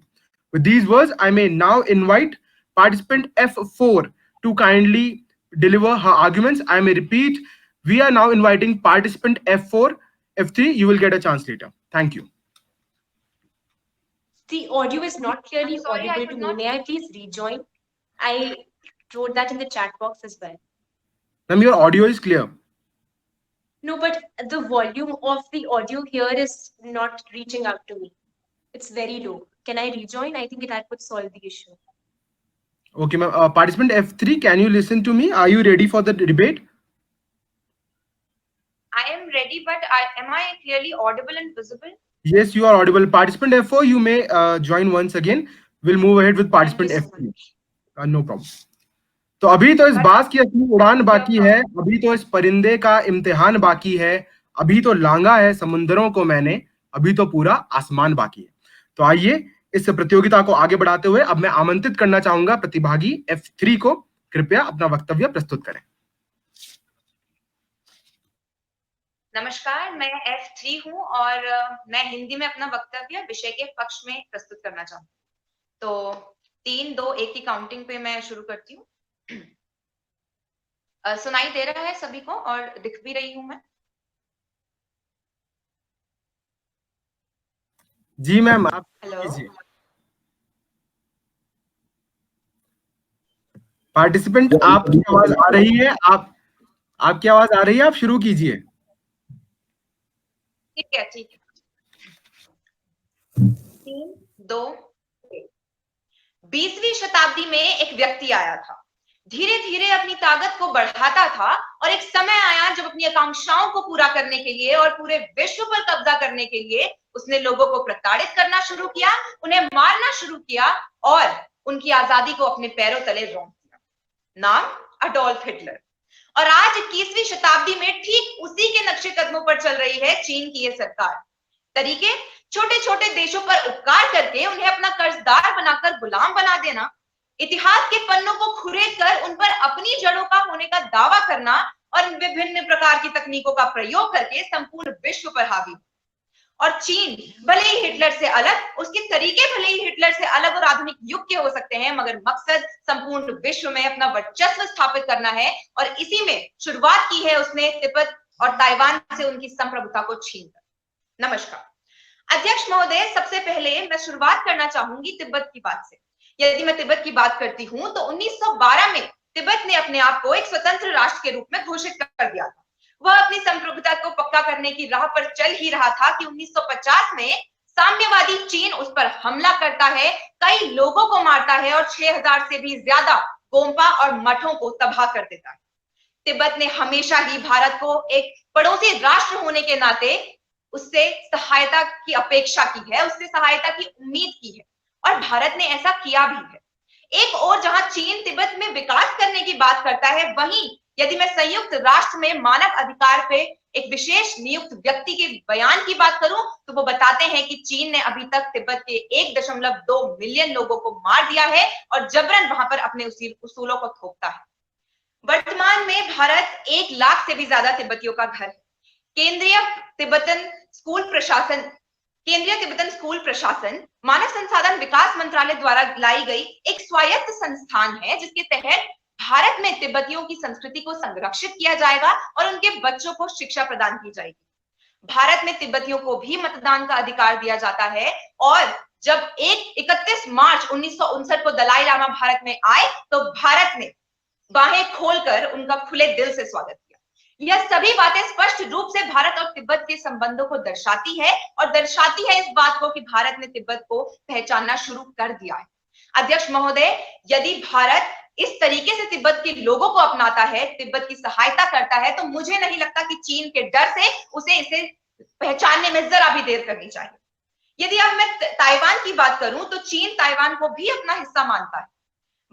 With these words, I may now invite participant F4 to kindly deliver her arguments. I may repeat, we are now inviting participant F4. F3, you will get a chance later. Thank you. The audio is not clearly I'm sorry, I audible to could me. not- May I please rejoin? I wrote that in the chat box as well. Ma'am, your audio is clear. No, but the volume of the audio here is not reaching out to me. It's very low. Can I rejoin? I think that would solve the issue. Okay, ma'am. Participant F3, can you listen to me? Are you ready for the debate? I am ready, but am I clearly audible and visible? Yes, you are audible. Participant F4, you may join once again. We'll move ahead with participant Thank you so F3. No problem. तो अभी तो इस बास की असली उड़ान बाकी है, अभी तो इस परिंदे का इम्तिहान बाकी है, अभी तो लांगा है समुंदरों को मैंने, अभी तो पूरा आसमान बाकी है। तो आइए इस प्रतियोगिता को आगे बढ़ाते हुए अब मैं आमंत्रित करना चाहूंगा प्रतिभागी F3 को, कृपया अपना वक्तव्य प्रस्तुत करें। नमस्कार, मैं F3 हूँ और मैं हिंदी में अपना वक्तव्य विषय के पक्ष में प्रस्तुत करना चाहूँ। तो 3, 2, 1 की काउंटिंग पे मैं शुरू करती हूँ। सुनाई दे रहा है सभी को और दिख भी रही हूँ मैं? जी मैम, आप हेलो, कीजिए। पार्टिसिपेंट, आपकी आवाज आ रही है, आपकी आवाज आ रही है, आप शुरू कीजिए। ठीक है, ठीक है। 3, 2, 1। 20वीं शताब्दी में एक व्यक्ति आया था, धीरे धीरे अपनी ताकत को बढ़ाता था और एक समय आया जब अपनी आकांक्षाओं को पूरा करने के लिए और पूरे विश्व पर कब्जा करने के लिए उसने लोगों को प्रताड़ित करना शुरू किया, उन्हें मारना शुरू किया और उनकी आजादी को अपने पैरों तले रौंद दिया। नाम अडोल्फ हिटलर। और आज 21वीं शताब्दी में ठीक उसी के नक्शे कदमों पर चल रही है चीन की ये सरकार। तरीके छोटे छोटे देशों पर उपकार करके उन्हें अपना कर्जदार बनाकर गुलाम बना देना, इतिहास के पन्नों को खुरेद कर उन पर अपनी जड़ों का होने का दावा करना और विभिन्न प्रकार की तकनीकों का प्रयोग करके संपूर्ण विश्व पर हावी। और चीन भले ही हिटलर से अलग, उसके तरीके भले ही हिटलर से अलग और आधुनिक युग के हो सकते हैं, मगर मकसद संपूर्ण विश्व में अपना वर्चस्व स्थापित करना है। और इसी में शुरुआत की है उसने तिब्बत और ताइवान से उनकी संप्रभुता को छीनकर। नमस्कार अध्यक्ष महोदय, सबसे पहले मैं शुरुआत करना चाहूंगी तिब्बत की बात से। यदि मैं तिब्बत की बात करती हूं तो 1912 में तिब्बत ने अपने आप को एक स्वतंत्र राष्ट्र के रूप में घोषित कर दिया था। वह अपनी संप्रभुता को पक्का करने की राह पर चल ही रहा था कि 1950 में साम्यवादी चीन उस पर हमला करता है, कई लोगों को मारता है और 6000 से भी ज्यादा गोम्पा और मठों को तबाह कर देता है। तिब्बत ने हमेशा ही भारत को एक पड़ोसी राष्ट्र होने के नाते उससे सहायता की अपेक्षा की है, उससे सहायता की उम्मीद की है और भारत ने ऐसा किया भी है। एक और जहां चीन तिब्बत में विकास करने की बात करता है, वहीं यदि मैं संयुक्त राष्ट्र में मानव अधिकार पे एक विशेष नियुक्त व्यक्ति के बयान की बात करूं तो वो बताते हैं कि चीन ने अभी तक तिब्बत के 1.2 मिलियन लोगों को मार दिया है और जबरन वहां पर अपने उसूलों को थोपता है। वर्तमान में भारत 1 लाख से भी ज्यादा तिब्बतियों का घर है। केंद्रीय तिब्बतन स्कूल प्रशासन मानव संसाधन विकास मंत्रालय द्वारा लाई गई एक स्वायत्त संस्थान है, जिसके तहत भारत में तिब्बतियों की संस्कृति को संरक्षित किया जाएगा और उनके बच्चों को शिक्षा प्रदान की जाएगी। भारत में तिब्बतियों को भी मतदान का अधिकार दिया जाता है और जब 31 मार्च 1959 को दलाई लामा भारत में आए तो भारत ने बाहें खोलकर उनका खुले दिल से स्वागत किया। यह सभी बातें स्पष्ट रूप से भारत और तिब्बत के संबंधों को दर्शाती है और दर्शाती है इस बात को कि भारत ने तिब्बत को पहचानना शुरू कर दिया है। अध्यक्ष महोदय, यदि भारत इस तरीके से तिब्बत के लोगों को अपनाता है, तिब्बत की सहायता करता है, तो मुझे नहीं लगता कि चीन के डर से उसे इसे पहचानने में जरा भी देर करनी चाहिए। यदि अब मैं ताइवान की बात करूं तो चीन ताइवान को भी अपना हिस्सा मानता है।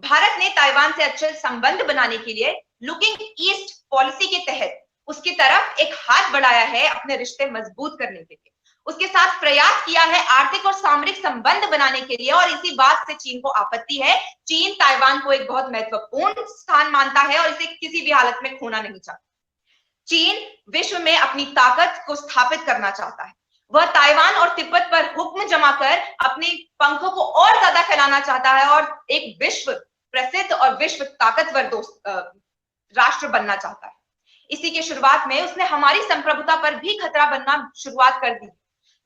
भारत ने ताइवान से अच्छे संबंध बनाने के लिए लुकिंग ईस्ट पॉलिसी के तहत उसकी तरफ एक हाथ बढ़ाया है अपने रिश्ते मजबूत करने के लिए। उसके साथ प्रयास किया है आर्थिक और सामरिक संबंध बनाने के लिए और इसी बात से चीन को आपत्ति है। चीन ताइवान को एक बहुत महत्वपूर्ण स्थान मानता है और इसे किसी भी हालत में खोना नहीं चाहता। चीन विश्व में अपनी ताकत को स्थापित करना चाहता है। वह ताइवान और तिब्बत पर हुक्म जमा कर अपने पंखों को और ज्यादा फैलाना चाहता है और एक विश्व प्रसिद्ध और विश्व ताकतवर राष्ट्र बनना चाहता है। इसी के शुरुआत में उसने हमारी संप्रभुता पर भी खतरा बनना शुरुआत कर दी।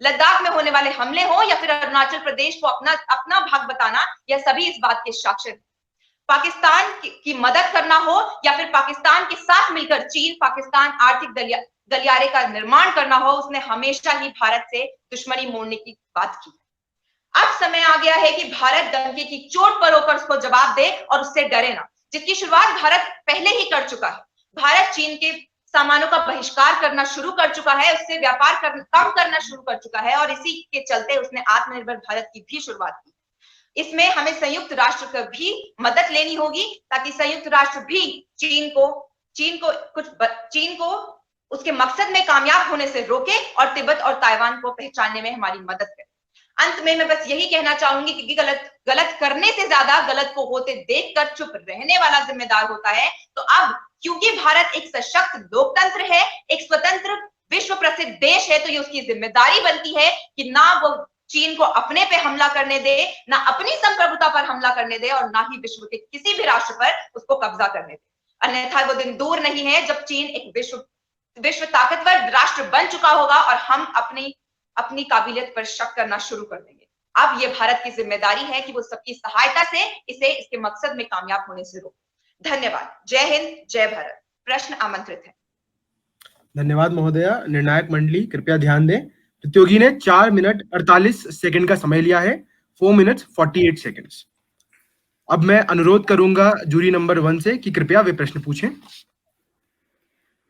लद्दाख में होने वाले हमले हो या फिर अरुणाचल प्रदेश को अपना भाग बताना, यह सभी इस बात के साक्ष्य हैं। पाकिस्तान की मदद करना हो या फिर पाकिस्तान के साथ मिलकर चीन पाकिस्तान आर्थिक गलियारे का निर्माण करना हो, उसने हमेशा ही भारत से दुश्मनी मोड़ने की बात की। अब समय आ गया है कि भारत डंके की चोट पर होकर उसको जवाब दे और उससे डरे ना, जिसकी शुरुआत भारत पहले ही कर चुका है। भारत चीन के सामानों का बहिष्कार करना शुरू कर चुका है, उससे व्यापार कम करना शुरू कर चुका है और इसी के चलते उसने आत्मनिर्भर भारत की भी शुरुआत की। इसमें हमें संयुक्त राष्ट्र की भी मदद लेनी होगी ताकि संयुक्त राष्ट्र भी चीन को उसके मकसद में कामयाब होने से रोके और तिब्बत और ताइवान को पहचानने में हमारी मदद करे। अंत में मैं बस यही कहना चाहूंगी कि गलत करने से ज्यादा गलत को होते देखकर चुप रहने वाला जिम्मेदार होता है। तो अब क्योंकि भारत एक सशक्त लोकतंत्र है, एक स्वतंत्र विश्व प्रसिद्ध देश है, तो ये उसकी जिम्मेदारी बनती है कि ना वो चीन को अपने पे हमला करने दे, ना अपनी संप्रभुता पर हमला करने दे और ना ही विश्व के किसी भी राष्ट्र पर उसको कब्जा करने दे। अन्यथा वो दिन दूर नहीं है जब चीन एक विश्व ताकतवर राष्ट्र बन चुका होगा और हम अपनी काबिलियत पर शक करना शुरू कर देंगे। अब ये भारत की जिम्मेदारी है कि वो सबकी सहायता से इसे इसके मकसद में कामयाब होने से रोके। धन्यवाद। जय हिंद, जय भारत। प्रश्न आमंत्रित है। धन्यवाद महोदया। निर्णायक मंडली कृपया ध्यान दें, प्रतियोगी ने 4 मिनट 48 सेकंड का समय लिया है, 4 मिनट्स 48 सेकंड्स। अब मैं अनुरोध करूंगा जूरी नंबर 1 से कि कृपया वे प्रश्न पूछें।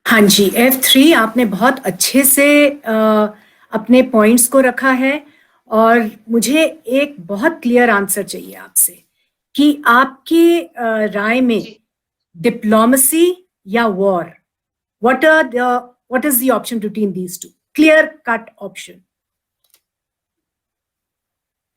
हाँ जी, F3 आपने बहुत अच्छे से अपने पॉइंट्स को रखा है और मुझे एक बहुत क्लियर आंसर चाहिए आपसे कि आपकी राय में डिप्लोमेसी या war, what is the option between these two? Clear cut option.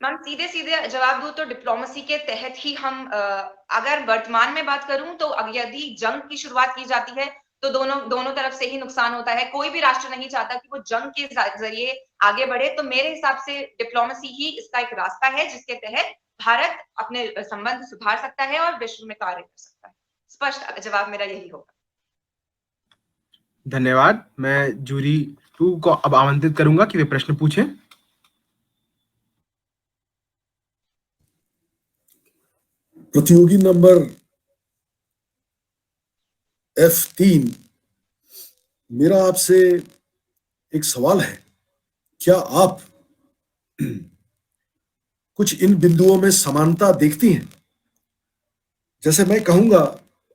Ma'am सीधे जवाब दूं तो डिप्लोमेसी के तहत ही हम अगर वर्तमान में बात करूं तो यदि जंग की शुरुआत की जाती है तो दोनों तरफ से ही नुकसान होता है। कोई भी राष्ट्र नहीं चाहता कि वो जंग के जरिए आगे बढ़े। तो मेरे हिसाब से डिप्लोमेसी ही इसका एक रास्ता है जिसके तहत भारत अपने संबंध सुधार सकता है और विश्व में कार्य कर सकता है। स्पष्ट जवाब मेरा यही होगा। धन्यवाद। मैं जूरी 2 को अब आमंत्रित करूंगा कि वे प्रश्न पूछें। प्रतियोगी नंबर F3, मेरा आपसे एक सवाल है। क्या आप कुछ इन बिंदुओं में समानता देखती हैं? जैसे मैं कहूंगा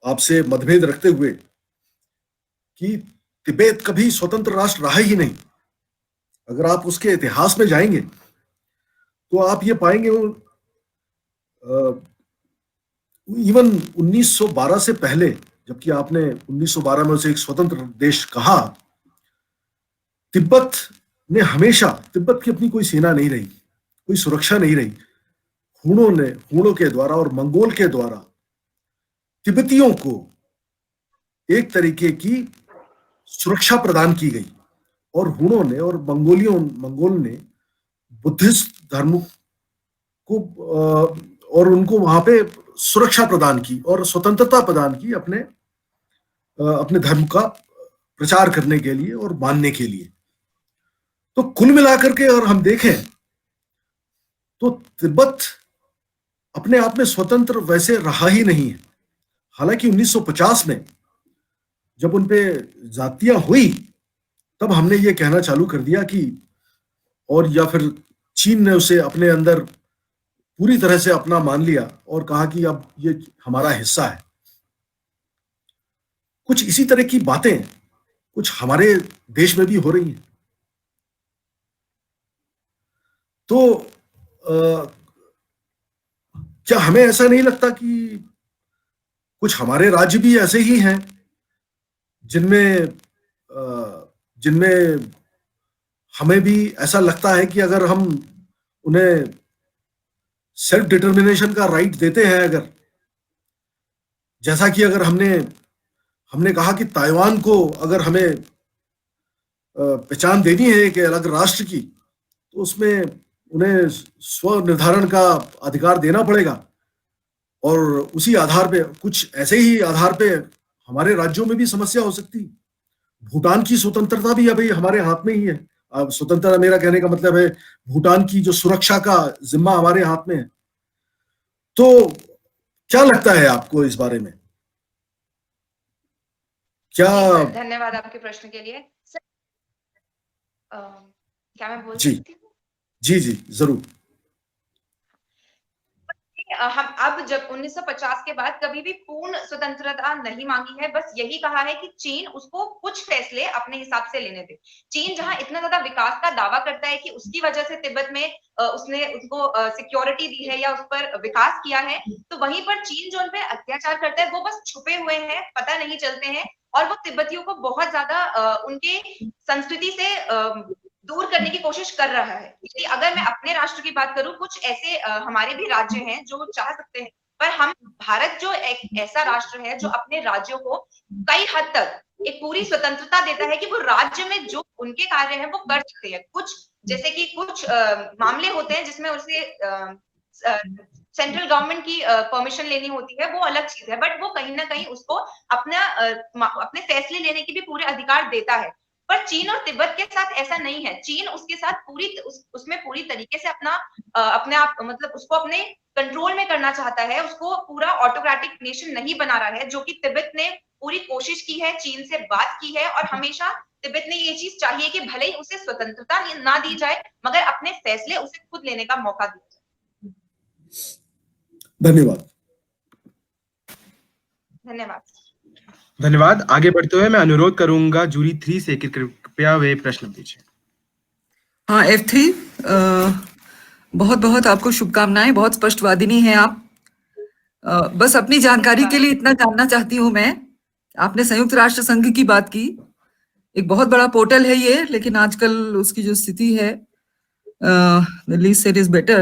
आपसे मतभेद रखते हुए कि तिब्बत कभी स्वतंत्र राष्ट्र रहा ही नहीं। अगर आप उसके इतिहास में जाएंगे तो आप ये पाएंगे इवन 1912 से पहले, जबकि आपने 1912 में उसे एक स्वतंत्र देश कहा, तिब्बत की अपनी कोई सेना नहीं रही, कोई सुरक्षा नहीं रही। हूणों के द्वारा और मंगोल के द्वारा तिब्बतियों को एक तरीके की सुरक्षा प्रदान की गई और हूणों ने और मंगोल ने बुद्धिस्ट धर्म को और उनको वहां पे सुरक्षा प्रदान की और स्वतंत्रता प्रदान की अपने धर्म का प्रचार करने के लिए और मानने के लिए। तो कुल मिलाकर के अगर हम देखें तो तिब्बत अपने आप में स्वतंत्र वैसे रहा ही नहीं है। हालांकि 1950 में जब उन पे जातियां हुई तब हमने ये कहना चालू कर दिया कि, और या फिर चीन ने उसे अपने अंदर पूरी तरह से अपना मान लिया और कहा कि अब ये हमारा हिस्सा है। कुछ इसी तरह की बातें कुछ हमारे देश में भी हो रही हैं। तो क्या हमें ऐसा नहीं लगता कि कुछ हमारे राज्य भी ऐसे ही हैं जिनमें हमें भी ऐसा लगता है कि अगर हम उन्हें सेल्फ डिटर्मिनेशन का राइट देते हैं, अगर जैसा कि अगर हमने कहा कि ताइवान को अगर हमें पहचान देनी है एक अलग राष्ट्र की, तो उसमें उन्हें स्व निर्धारण का अधिकार देना पड़ेगा। और उसी आधार पे, कुछ ऐसे ही आधार पे हमारे राज्यों में भी समस्या हो सकती। भूटान की स्वतंत्रता भी अभी हमारे हाथ में ही है। अब स्वतंत्रता, मेरा कहने का मतलब है भूटान की जो सुरक्षा का जिम्मा हमारे हाथ में है। तो क्या लगता है आपको इस बारे में? क्या? धन्यवाद आपके प्रश्न के लिए। क्या मैं बोल जी सकती हूँ? जी जी जरूर। हम अब जब 1950 के बाद कभी भी पूर्ण स्वतंत्रता नहीं मांगी है, बस यही कहा है कि चीन उसको कुछ फैसले अपने हिसाब से लेने दे। चीन जहां इतना ज्यादा विकास का दावा करता है कि उसकी वजह से तिब्बत में उसने उनको सिक्योरिटी दी है या उस पर विकास किया है, तो वहीं पर चीन जो उन पर अत्याचार करता है वो बस छुपे हुए हैं, पता नहीं चलते हैं, और वो तिब्बतियों को बहुत ज्यादा उनके संस्कृति से दूर करने की कोशिश कर रहा है। यदि अगर मैं अपने राष्ट्र की बात करूं, कुछ ऐसे हमारे भी राज्य हैं जो चाह सकते हैं, पर भारत जो एक ऐसा राष्ट्र है जो अपने राज्यों को कई हद तक एक पूरी स्वतंत्रता देता है कि वो राज्य में जो उनके कार्य हैं वो कर सकते हैं। कुछ जैसे कि कुछ मामले होते हैं जिसमें उसे सेंट्रल गवर्नमेंट की परमिशन लेनी होती है, वो अलग चीज है, बट वो कहीं ना कहीं उसको अपने फैसले लेने की भी पूरे अधिकार देता है। पर चीन और तिब्बत के साथ ऐसा नहीं है। चीन उसके साथ उसमें पूरी तरीके से अपने आप मतलब उसको अपने कंट्रोल में करना चाहता है, उसको पूरा ऑटोक्रेटिक नेशन नहीं बना रहा है, जो कि तिब्बत ने पूरी कोशिश की है, चीन से बात की है, और हमेशा तिब्बत ने ये चीज चाहिए कि भले ही उसे स्वतंत्रता ना दी जाए, मगर अपने फैसले उसे खुद लेने का मौका दिया जाए। धन्यवाद। धन्यवाद। धन्यवाद। आगे बढ़ते हुए मैं अनुरोध करूंगा जूरी 3 से कि कृपया वे प्रश्न पूछें। हाँ, F3, बहुत बहुत आपको शुभकामनाएं, बहुत स्पष्टवादिनी हैं आप। बस अपनी जानकारी के लिए इतना जानना चाहती हूँ मैं, आपने संयुक्त राष्ट्र संघ की बात की, एक बहुत बड़ा पोर्टल है ये, लेकिन आजकल उसकी जो स्थिति है, the least said is better,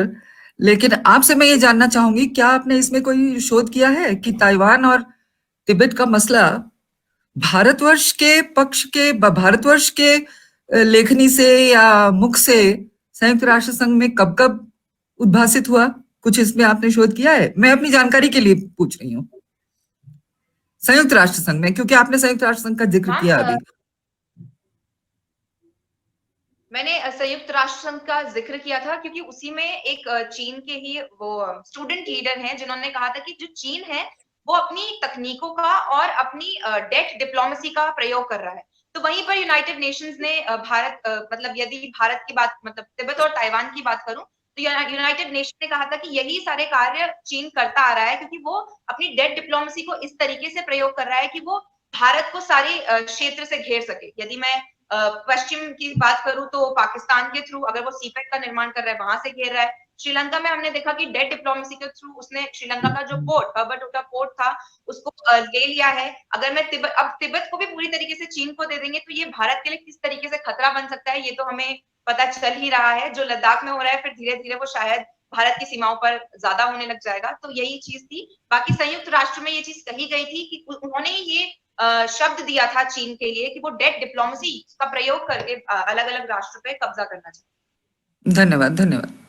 लेकिन आपसे मैं ये जानना चाहूंगी, क्या आपने इसमें कोई शोध किया है कि ताइवान और तिब्बत का मसला भारतवर्ष के पक्ष के भारतवर्ष के लेखनी से या मुख से संयुक्त राष्ट्र संघ में कब कब उद्भासित हुआ? कुछ इसमें आपने शोध किया है? मैं अपनी जानकारी के लिए पूछ रही हूँ। संयुक्त राष्ट्र संघ में, क्योंकि आपने संयुक्त राष्ट्र संघ का जिक्र किया अभी। मैंने संयुक्त राष्ट्र संघ का जिक्र किया था क्योंकि उसी में एक चीन के ही वो स्टूडेंट लीडर हैं जिन्होंने कहा था कि जो चीन है वो अपनी तकनीकों का और अपनी डेट डिप्लोमेसी का प्रयोग कर रहा है। तो वहीं पर यूनाइटेड नेशंस ने भारत मतलब यदि भारत की बात मतलब तिब्बत और ताइवान की बात करूं तो यूनाइटेड नेशन ने कहा था कि यही सारे कार्य चीन करता आ रहा है क्योंकि वो अपनी डेट डिप्लोमेसी को इस तरीके से प्रयोग कर रहा है कि वो भारत को सारे क्षेत्र से घेर सके। यदि मैं पश्चिम की बात करूं तो पाकिस्तान के थ्रू अगर वो सीपेक का निर्माण कर रहा है वहां से घेर रहा है। श्रीलंका में हमने देखा कि डेट डिप्लोमेसी के थ्रू उसने श्रीलंका का जो पोर्ट हर्बटोटा पोर्ट था उसको ले लिया है। अगर मैं तिब्बत को भी पूरी तरीके से चीन को दे देंगे तो ये भारत के लिए किस तरीके से खतरा बन सकता है ये तो हमें पता चल ही रहा है। जो लद्दाख में हो रहा है फिर धीरे धीरे वो शायद भारत की सीमाओं पर ज्यादा होने लग जाएगा। तो यही चीज थी। बाकी संयुक्त राष्ट्र में ये चीज कही गई थी कि उन्होंने ये शब्द दिया था चीन के लिए कि वो डेट डिप्लोमेसी का प्रयोग करके अलग अलग राष्ट्र पे कब्जा करना चाहिए। धन्यवाद। धन्यवाद।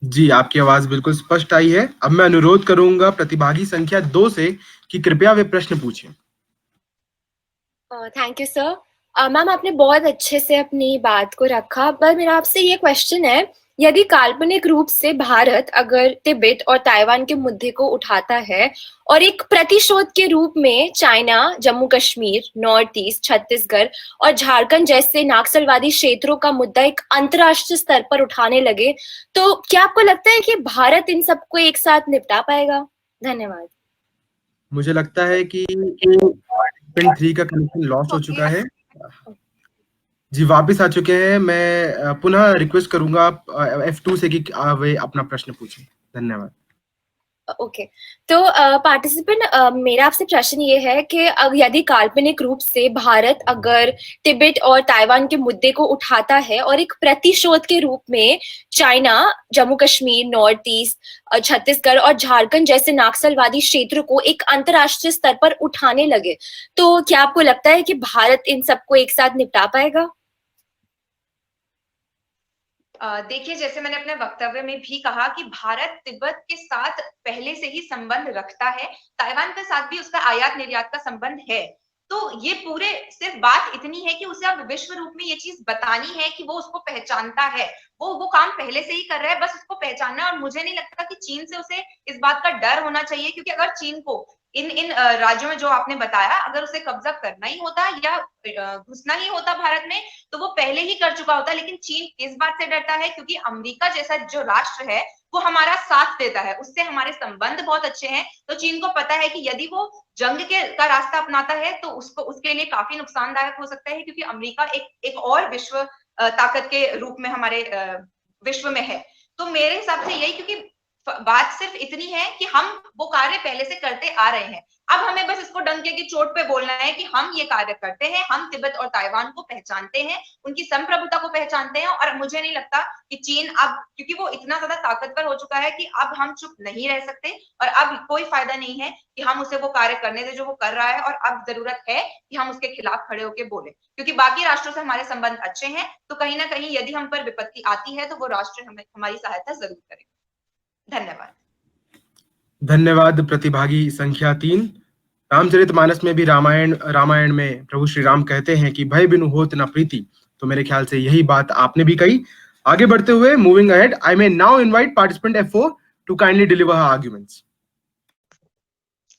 जी, आपकी आवाज बिल्कुल स्पष्ट आई है। अब मैं अनुरोध करूंगा प्रतिभागी संख्या 2 से कि कृपया वे प्रश्न पूछें। Thank you sir. मैम आपने बहुत अच्छे से अपनी बात को रखा, पर मेरा आपसे ये क्वेश्चन है, यदि काल्पनिक रूप से भारत अगर तिब्बत और ताइवान के मुद्दे को उठाता है और एक प्रतिशोध के रूप में China Jammu Kashmir, north east, Chhattisgarh और झारखंड जैसे नक्सलवादी क्षेत्रों का मुद्दा एक अंतर्राष्ट्रीय स्तर पर उठाने लगे, तो क्या आपको लगता है कि भारत इन सबको एक साथ निपटा पाएगा? धन्यवाद। मुझे लगता है कि 3 का कनेक्शन लॉस्ट हो चुका है। जी वापस आ चुके हैं। मैं पुनः रिक्वेस्ट करूंगा आप F2 से कि वे अपना प्रश्न पूछें। धन्यवाद। ओके तो पार्टिसिपेंट मेरा आपसे प्रश्न ये है कि यदि काल्पनिक रूप से भारत अगर तिब्बत और ताइवान के मुद्दे को उठाता है और एक प्रतिशोध के रूप में China Jammu Kashmir, north east, Chhattisgarh और झारखंड जैसे नक्सलवादी क्षेत्रों को एक अंतर्राष्ट्रीय स्तर पर उठाने लगे, तो क्या आपको लगता है कि भारत इन सबको एक साथ निपटा पाएगा? देखिए, जैसे मैंने अपने वक्तव्य में भी कहा कि भारत तिब्बत के साथ पहले से ही संबंध रखता है, ताइवान के साथ भी उसका आयात निर्यात का संबंध है। तो ये पूरे सिर्फ बात इतनी है कि उसे अब विश्व रूप में ये चीज बतानी है कि वो उसको पहचानता है। वो काम पहले से ही कर रहा है, बस उसको पहचानना। और मुझे नहीं लगता कि चीन से उसे इस बात का डर होना चाहिए, क्योंकि अगर चीन को इन राज्यों में जो आपने बताया, अगर उसे कब्जा करना ही होता या घुसना ही होता भारत में, तो वो पहले ही कर चुका होता। लेकिन चीन इस बात से डरता है क्योंकि अमेरिका जैसा जो राष्ट्र है वो हमारा साथ देता है, उससे हमारे संबंध बहुत अच्छे हैं। तो चीन को पता है कि यदि वो जंग का रास्ता अपनाता है तो उसके लिए काफी नुकसानदायक हो सकता है, क्योंकि अमेरिका एक और विश्व ताकत के रूप में हमारे विश्व में है। तो मेरे हिसाब से यही, क्योंकि बात सिर्फ इतनी है कि हम वो कार्य पहले से करते आ रहे हैं। अब हमें बस इसको डंके की चोट पे बोलना है कि हम ये कार्य करते हैं, हम तिब्बत और ताइवान को पहचानते हैं, उनकी संप्रभुता को पहचानते हैं। और मुझे नहीं लगता कि चीन अब, क्योंकि वो इतना ज्यादा ताकतवर हो चुका है कि अब हम चुप नहीं रह सकते, और अब कोई फायदा नहीं है कि हम उसे वो कार्य करने दें जो वो कर रहा है। और अब जरूरत है कि हम उसके खिलाफ खड़े होकर बोले, क्योंकि बाकी राष्ट्रों से हमारे संबंध अच्छे हैं। तो कहीं ना कहीं यदि हम पर विपत्ति आती है तो वो राष्ट्र हमारी सहायता जरूर करेगा। धन्यवाद। धन्यवाद प्रतिभागी संख्या 3। रामचरितमानस में भी रामायण में प्रभु श्री राम कहते हैं कि भय बिनु होत न प्रीति। तो मेरे ख्याल से यही बात आपने भी कही। आगे बढ़ते हुए, moving ahead, I may now invite participant F4 to kindly deliver her arguments.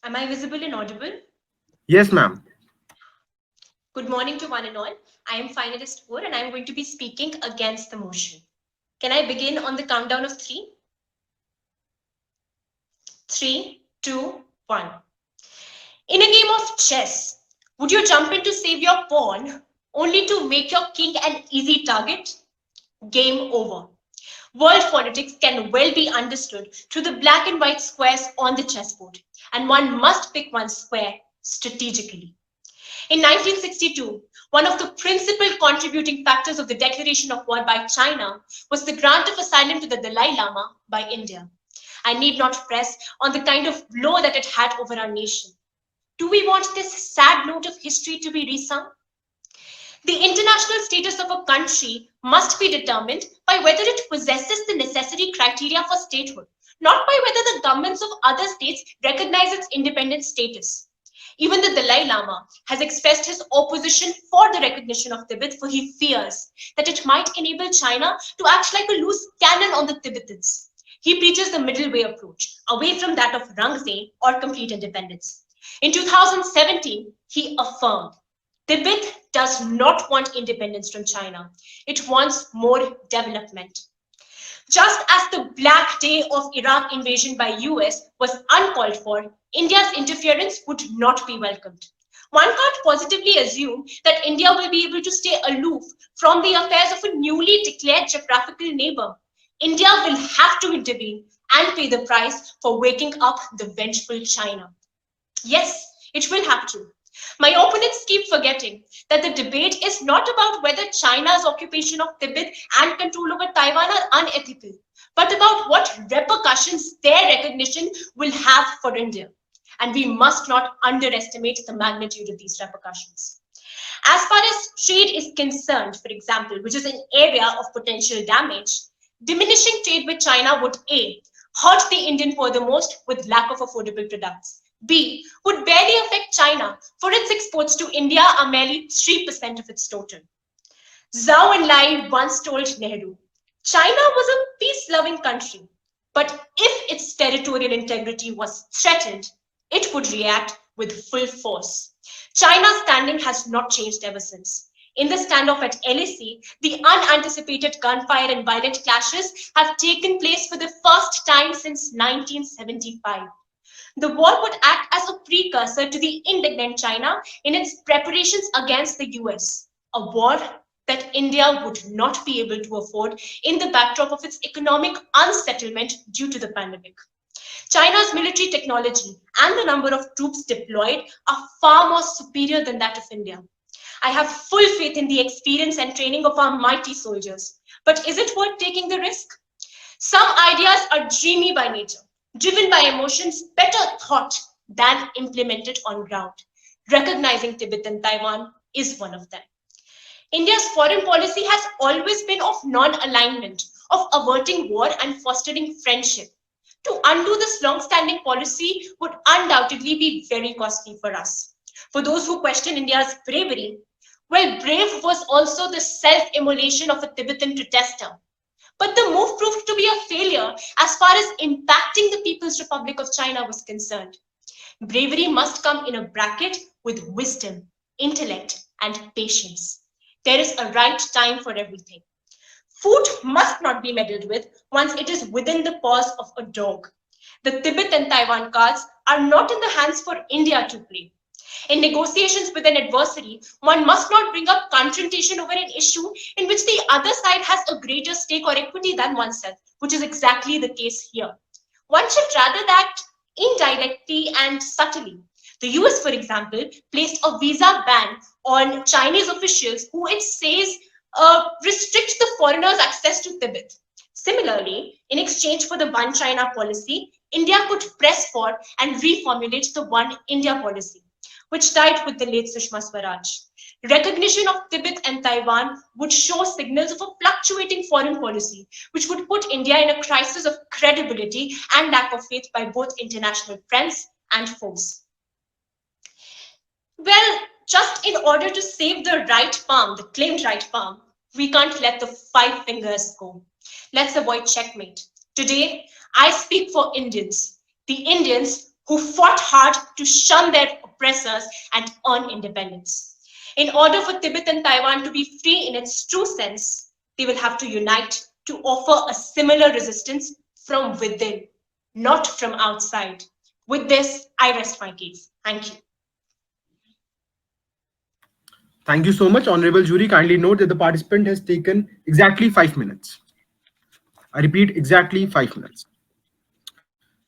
Am I visible and audible? Yes, ma'am. Good morning to one and all. I am finalist 4 and I am going to be speaking against the motion. Can I begin on the countdown of 3? 3, 2, 1. In a game of chess, would you jump in to save your pawn only to make your king an easy target? Game over. World politics can well be understood through the black and white squares on the chessboard, and one must pick one's square strategically. In 1962, one of the principal contributing factors of the declaration of war by China was the grant of asylum to the Dalai Lama by India. I need not press on the kind of blow that it had over our nation. Do we want this sad note of history to be resung? The international status of a country must be determined by whether it possesses the necessary criteria for statehood, not by whether the governments of other states recognize its independent status. Even the Dalai Lama has expressed his opposition for the recognition of Tibet, for he fears that it might enable China to act like a loose cannon on the Tibetans. He preaches the middle way approach, away from that of Rangzhen or complete independence. In 2017, he affirmed, Tibet does not want independence from China. It wants more development. Just as the Black Day of Iraq invasion by US was uncalled for, India's interference would not be welcomed. One can't positively assume that India will be able to stay aloof from the affairs of a newly declared geographical neighbor. India will have to intervene and pay the price for waking up the vengeful China. Yes, it will have to. My opponents keep forgetting that the debate is not about whether China's occupation of Tibet and control over Taiwan are unethical, but about what repercussions their recognition will have for India. And we must not underestimate the magnitude of these repercussions. As far as trade is concerned, for example, which is an area of potential damage, diminishing trade with China would A, hurt the Indian poor the most with lack of affordable products. B, would barely affect China, for its exports to India are merely 3% of its total. Zhou Enlai once told Nehru, China was a peace-loving country, but if its territorial integrity was threatened, it would react with full force. China's standing has not changed ever since. In the standoff at LAC, the unanticipated gunfire and violent clashes have taken place for the first time since 1975. The war would act as a precursor to the indignant China in its preparations against the US, a war that India would not be able to afford in the backdrop of its economic unsettlement due to the pandemic. China's military technology and the number of troops deployed are far more superior than that of India. I have full faith in the experience and training of our mighty soldiers, but is it worth taking the risk? Some ideas are dreamy by nature, driven by emotions better thought than implemented on ground. Recognizing Tibet and Taiwan is one of them. India's foreign policy has always been of non-alignment, of averting war and fostering friendship. To undo this long-standing policy would undoubtedly be very costly for us. For those who question India's bravery, well, brave was also the self-immolation of a Tibetan protester. But the move proved to be a failure as far as impacting the People's Republic of China was concerned. Bravery must come in a bracket with wisdom, intellect, and patience. There is a right time for everything. Food must not be meddled with once it is within the paws of a dog. The Tibet and Taiwan cards are not in the hands for India to play. In negotiations with an adversary, one must not bring up confrontation over an issue in which the other side has a greater stake or equity than oneself, which is exactly the case here. One should rather act indirectly and subtly. The US, for example, placed a visa ban on Chinese officials who it says restrict the foreigners' access to Tibet. Similarly, in exchange for the One China policy, India could press for and reformulate the One India policy, which died with the late Sushma Swaraj. Recognition of Tibet and Taiwan would show signals of a fluctuating foreign policy, which would put India in a crisis of credibility and lack of faith by both international friends and foes. Well, just in order to save the right palm, the claimed right palm, we can't let the 5 fingers go. Let's avoid checkmate. Today, I speak for Indians, the Indians who fought hard to shun their oppressors and earn independence. In order for Tibet and Taiwan to be free in its true sense, they will have to unite to offer a similar resistance from within, not from outside. With this, I rest my case. Thank you. Thank you so much, Honorable Jury. Kindly note that the participant has taken exactly 5 minutes. I repeat, exactly 5 minutes.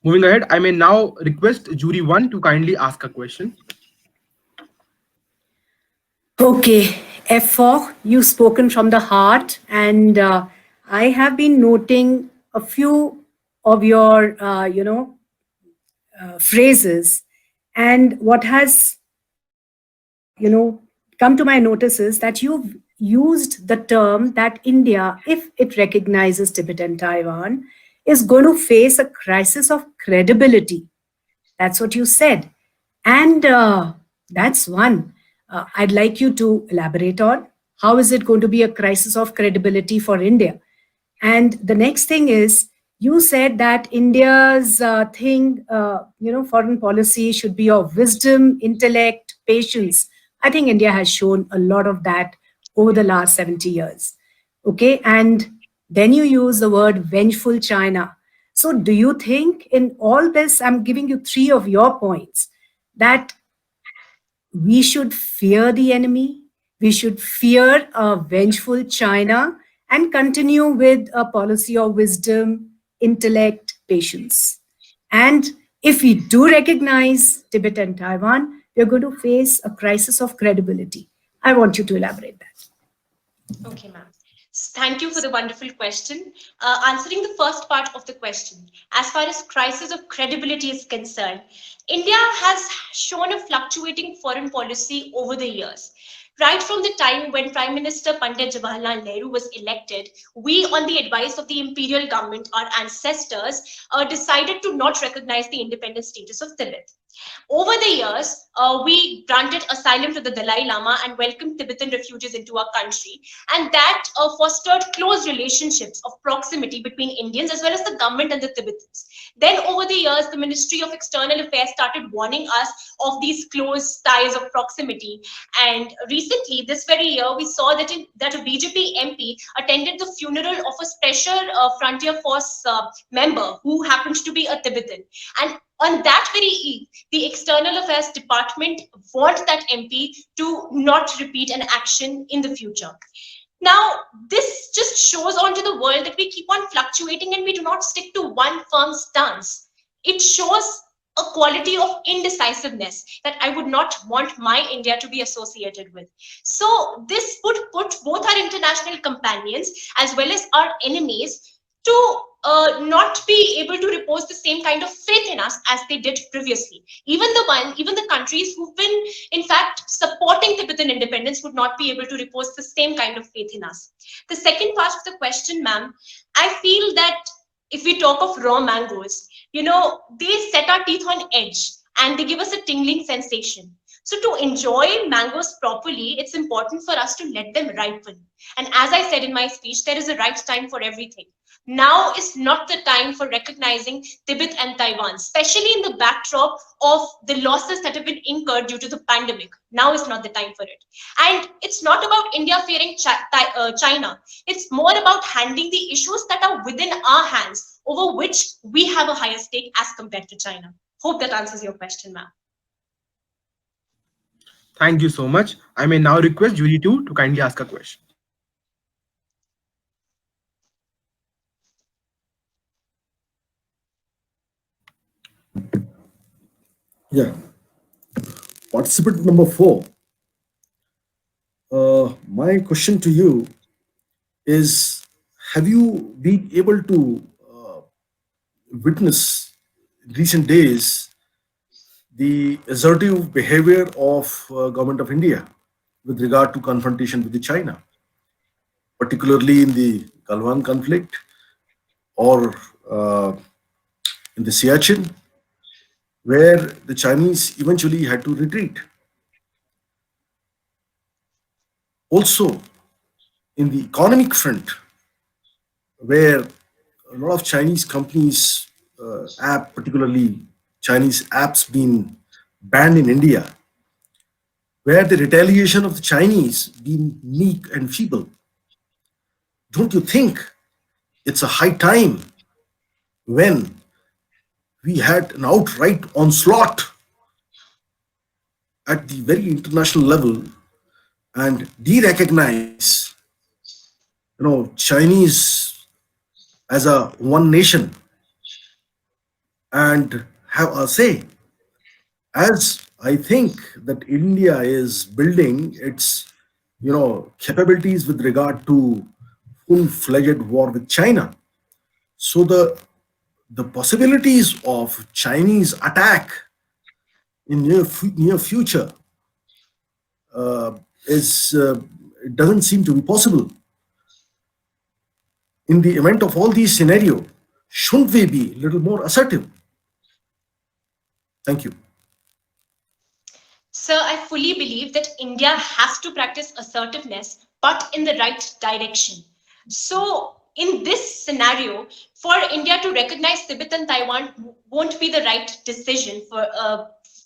Moving ahead, I may now request Jury 1 to kindly ask a question. Okay, F4, you've spoken from the heart, and I have been noting a few of your, phrases. And what has, come to my notice is that you've used the term that India, if it recognizes Tibet and Taiwan, is going to face a crisis of credibility. That's what you said. And that's one I'd like you to elaborate on. How is it going to be a crisis of credibility for India? And the next thing is, you said that India's foreign policy should be of wisdom, intellect, patience. I think India has shown a lot of that over the last 70 years. Okay. And then you use the word vengeful China. So do you think in all this, I'm giving you 3 of your points, that we should fear the enemy, we should fear a vengeful China, and continue with a policy of wisdom, intellect, patience? And if we do recognize Tibet and Taiwan, we're going to face a crisis of credibility. I want you to elaborate that. Okay, ma'am. Thank you for the wonderful question. Answering the first part of the question, as far as crisis of credibility is concerned, India has shown a fluctuating foreign policy over the years. Right from the time when Prime Minister Pandit Jawaharlal Nehru was elected, we, on the advice of the imperial government, our ancestors, decided to not recognize the independent status of Tibet. Over the years, we granted asylum to the Dalai Lama and welcomed Tibetan refugees into our country. And that fostered close relationships of proximity between Indians as well as the government and the Tibetans. Then over the years, the Ministry of External Affairs started warning us of these close ties of proximity. And recently, this very year, we saw that a BJP MP attended the funeral of a special Frontier Force member who happened to be a Tibetan. And on that very eve, the External Affairs Department warned that MP to not repeat an action in the future. Now, this just shows onto the world that we keep on fluctuating and we do not stick to one firm stance. It shows a quality of indecisiveness that I would not want my India to be associated with. So this would put both our international companions as well as our enemies to not be able to repose the same kind of faith in us as they did previously. Even the countries who've been, in fact, supporting Tibetan independence would not be able to repose the same kind of faith in us. The second part of the question, ma'am, I feel that if we talk of raw mangoes, they set our teeth on edge and they give us a tingling sensation. So to enjoy mangoes properly, it's important for us to let them ripen. And as I said in my speech, there is a right time for everything. Now is not the time for recognizing Tibet and Taiwan, especially in the backdrop of the losses that have been incurred due to the pandemic. Now is not the time for it. And it's not about India fearing China. It's more about handling the issues that are within our hands, over which we have a higher stake as compared to China. Hope that answers your question, ma'am. Thank you so much. I may now request Julie to kindly ask a question. Yeah. Participant number 4. My question to you is, have you been able to witness in recent days the assertive behavior of government of India with regard to confrontation with the China, particularly in the Galwan conflict or in the Siachen, where the Chinese eventually had to retreat? Also, in the economic front, where a lot of Chinese companies, particularly Chinese apps, being banned in India, where the retaliation of the Chinese being meek and feeble. Don't you think it's a high time, when we had an outright onslaught at the very international level, and de-recognize, Chinese as a one nation and have a say? As I think that India is building its, capabilities with regard to full-fledged war with China. So the the possibilities of Chinese attack in near future it doesn't seem to be possible. In the event of all these scenarios, shouldn't we be a little more assertive? Thank you. Sir, I fully believe that India has to practice assertiveness, but in the right direction. So, in this scenario, for India to recognize Tibet and Taiwan won't be the right decision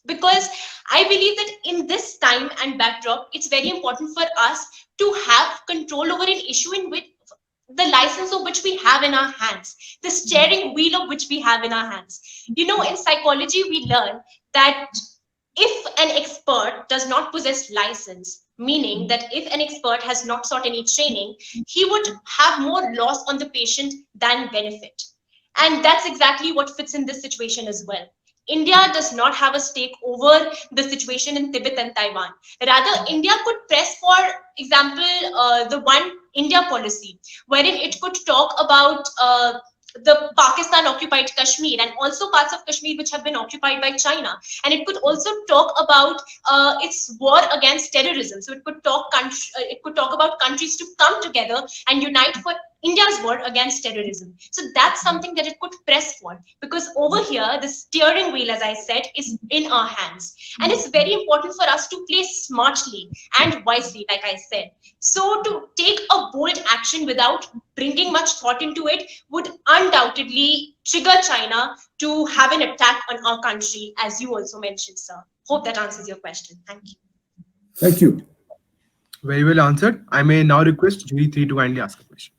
because I believe that in this time and backdrop, it's very important for us to have control over an issue in which the license of which we have in our hands, the steering wheel of which we have in our hands. You know, in psychology, we learn that if an expert does not possess license, meaning that if an expert has not sought any training, he would have more loss on the patient than benefit. And that's exactly what fits in this situation as well. India does not have a stake over the situation in Tibet and Taiwan. Rather, India could press, for example, the One India policy, wherein it could talk about the Pakistan occupied Kashmir and also parts of Kashmir which have been occupied by China. And it could also talk about its war against terrorism. So it could talk about countries to come together and unite for India's war against terrorism. So that's something that it could press for, because over here, the steering wheel, as I said, is in our hands. And it's very important for us to play smartly and wisely, like I said. So to take a bold action without bringing much thought into it would undoubtedly trigger China to have an attack on our country, as you also mentioned, sir. Hope that answers your question. Thank you. Thank you. Very well answered. I may now request jury 3 to kindly ask a question.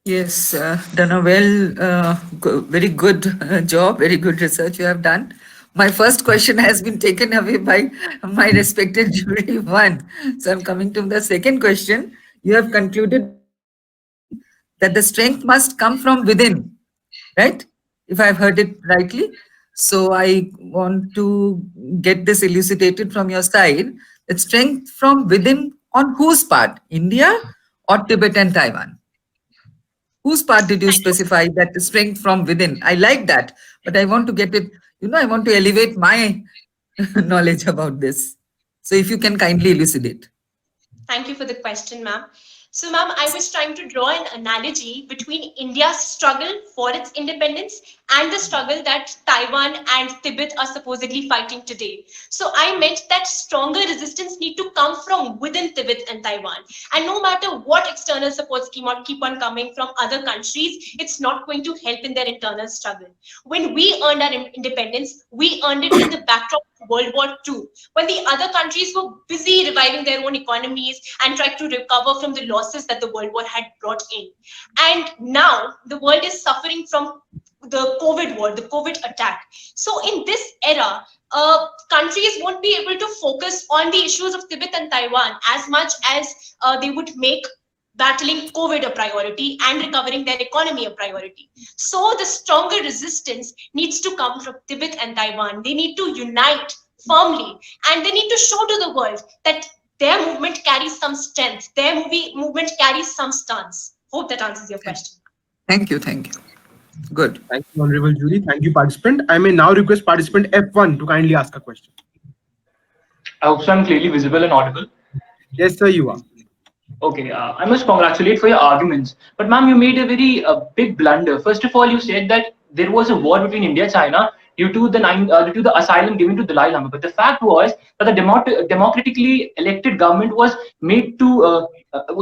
Yes, done a very good job, very good research you have done. My first question has been taken away by my respected jury 1. So I'm coming to the second question. You have concluded that the strength must come from within, right? If I've heard it rightly. So I want to get this elucidated from your side. That strength from within on whose part? India or Tibet and Taiwan? Whose part did you specify that the strength from within? I like that, but I want to get it, I want to elevate my knowledge about this. So if you can kindly elucidate. Thank you for the question, ma'am. So, ma'am, I was trying to draw an analogy between India's struggle for its independence and the struggle that Taiwan and Tibet are supposedly fighting today. So I meant that stronger resistance need to come from within Tibet and Taiwan. And no matter what external supports keep on coming from other countries, it's not going to help in their internal struggle. When we earned our independence, we earned it in the backdrop of World War II, when the other countries were busy reviving their own economies and tried to recover from the losses that the World War had brought in. And now the world is suffering from the COVID war, the COVID attack. So in this era, countries won't be able to focus on the issues of Tibet and Taiwan as much as they would make battling COVID a priority and recovering their economy a priority. So the stronger resistance needs to come from Tibet and Taiwan. They need to unite firmly, and they need to show to the world that their movement carries some strength, their movement carries some stance. Hope that answers your question. Thank you, thank you. Good. Thank you, honorable jury. Thank you, participant. I may now request participant F1 to kindly ask a question. I hope so I'm clearly visible and audible. Yes, sir, you are. Okay, I must congratulate for your arguments. But ma'am, you made a very big blunder. First of all, you said that there was a war between India and China due to the asylum given to Dalai Lama. But the fact was that the democratically elected government was made to,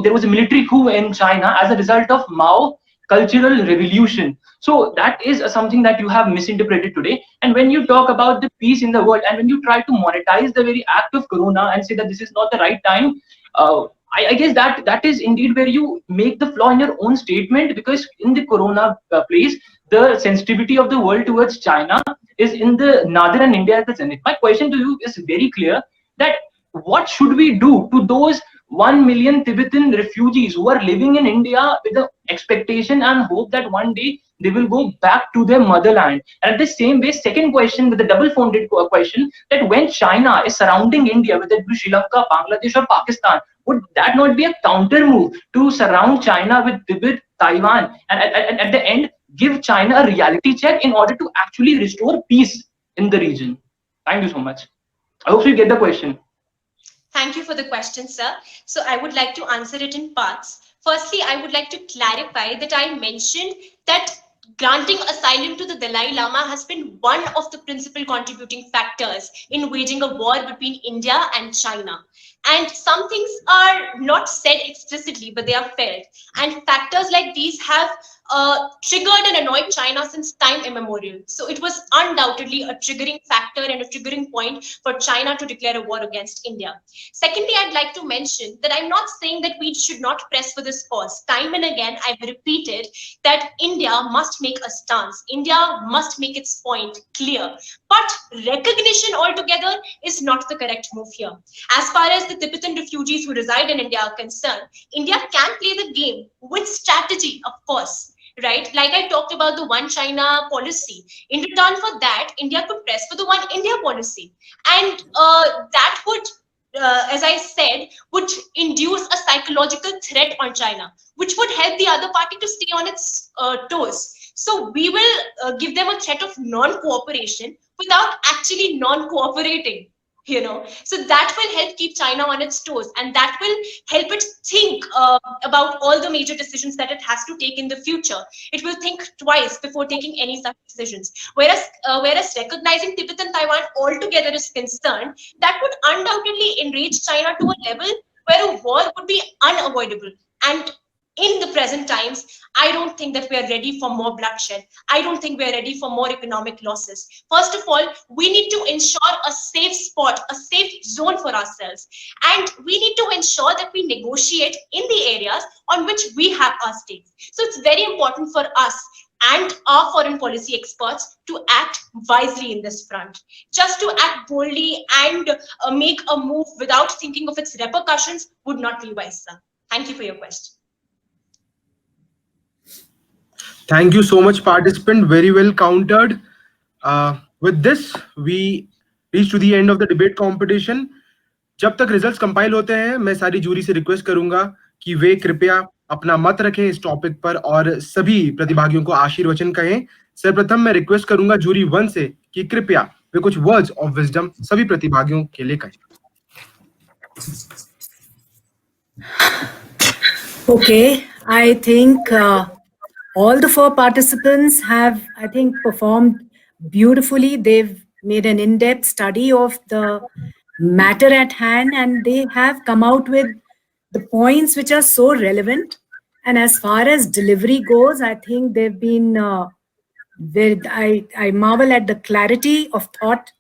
there was a military coup in China as a result of Mao cultural revolution. So that is something that you have misinterpreted today. And when you talk about the peace in the world, and when you try to monetize the very act of Corona and say that this is not the right time, I guess that is indeed where you make the flaw in your own statement, because in the Corona place, the sensitivity of the world towards China is in the northern India at the zenith. My question to you is very clear, that what should we do to those 1 million Tibetan refugees who are living in India with the expectation and hope that one day they will go back to their motherland? And at the same way, second question with the double-founded question, that when China is surrounding India, whether it be Sri Lanka, Bangladesh or Pakistan, would that not be a counter move to surround China with Tibet, Taiwan? And at the end, give China a reality check in order to actually restore peace in the region? Thank you so much. I hope you get the question. Thank you for the question, sir. So I would like to answer it in parts. Firstly, I would like to clarify that I mentioned that granting asylum to the Dalai Lama has been one of the principal contributing factors in waging a war between India and China. And some things are not said explicitly, but they are felt. And factors like these have triggered and annoyed China since time immemorial. So it was undoubtedly a triggering factor and a triggering point for China to declare a war against India. Secondly, I'd like to mention that I'm not saying that we should not press for this pause. Time and again, I've repeated that India must make a stance. India must make its point clear. But recognition altogether is not the correct move here. As far as the Tibetan refugees who reside in India are concerned, India can play the game with strategy, of course. Right? Like I talked about the One China policy. In return for that, India could press for the One India policy. And that would, as I said, would induce a psychological threat on China, which would help the other party to stay on its toes. So we will give them a threat of non-cooperation without actually non-cooperating. So that will help keep China on its toes, and that will help it think about all the major decisions that it has to take in the future. It will think twice before taking any such decisions. Whereas recognizing Tibet and Taiwan altogether is concerned, that would undoubtedly enrage China to a level where a war would be unavoidable. And in the present times, I don't think that we are ready for more bloodshed. I don't think we are ready for more economic losses. First of all, we need to ensure a safe spot, a safe zone for ourselves. And we need to ensure that we negotiate in the areas on which we have our stakes. So it's very important for us and our foreign policy experts to act wisely in this front. Just to act boldly and make a move without thinking of its repercussions would not be wise, sir. Thank you for your question. Thank you so much, participant. Very well countered. With this, we reach to the end of the debate competition. जब तक results compile होते हैं, मैं सारी jury से request करूंगा कि वे कृपया अपना मत रखें इस टॉपिक पर और सभी प्रतिभागियों को आशीर्वचन कहें. सर्वप्रथम मैं रिक्वेस्ट करूंगा जूरी 1 से कि कृपया वे कुछ वर्ड्स ऑफ विजडम सभी प्रतिभागियों के लिए कहें. Okay, I think all the 4 participants have, I think, performed beautifully. They've made an in-depth study of the matter at hand, and they have come out with the points which are so relevant. And as far as delivery goes, I think they've been, I marvel at the clarity of thought,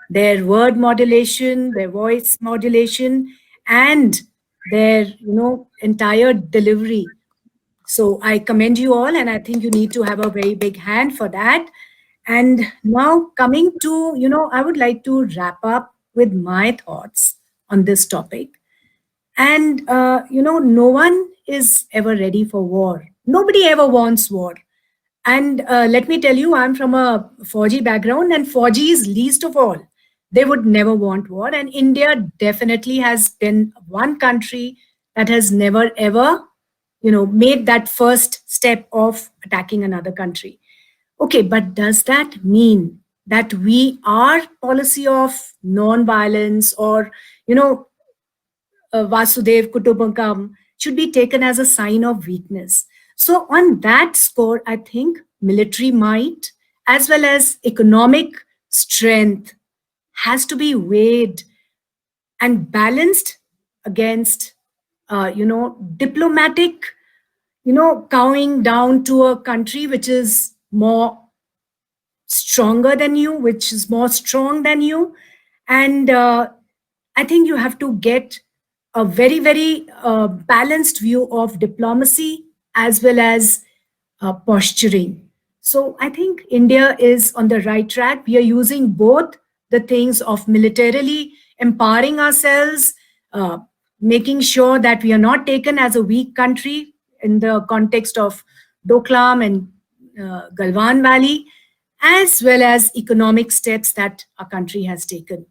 their word modulation, their voice modulation, and their, entire delivery. So I commend you all, and I think you need to have a very big hand for that. And now coming to, I would like to wrap up with my thoughts on this topic. And, no one is ever ready for war. Nobody ever wants war. And let me tell you, I'm from a Fauji background, and Faujis least of all. They would never want war. And India definitely has been one country that has never ever made that first step of attacking another country. Okay, but does that mean that our policy of non-violence or, Vasudev Kutumbakam should be taken as a sign of weakness? So on that score, I think military might as well as economic strength has to be weighed and balanced against, diplomatic, cowing down to a country which is more stronger than you, which is more strong than you. And I think you have to get a very, very balanced view of diplomacy as well as posturing. So I think India is on the right track. We are using both the things of militarily empowering ourselves, making sure that we are not taken as a weak country in the context of Doklam and Galwan Valley, as well as economic steps that our country has taken.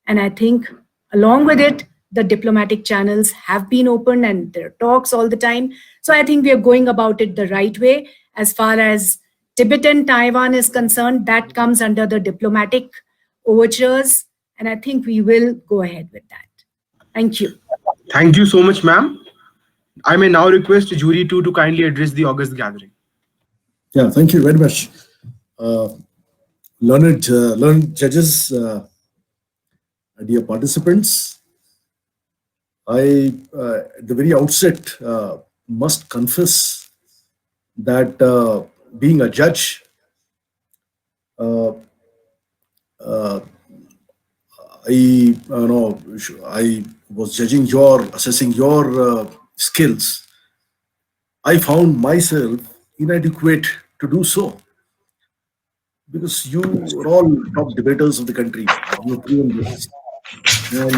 And I think along with it, the diplomatic channels have been opened and there are talks all the time. So I think we are going about it the right way as far as Tibet and Taiwan is concerned, that comes under the diplomatic overtures, and I think we will go ahead with that. Thank you. Thank you so much, ma'am. I may now request jury 2 to kindly address the August gathering. Yeah, thank you very much. Learned judges, dear participants, I, at the very outset, must confess that being a judge, I was judging assessing your skills. I found myself inadequate to do so because you are all top debaters of the country. You have proven this, and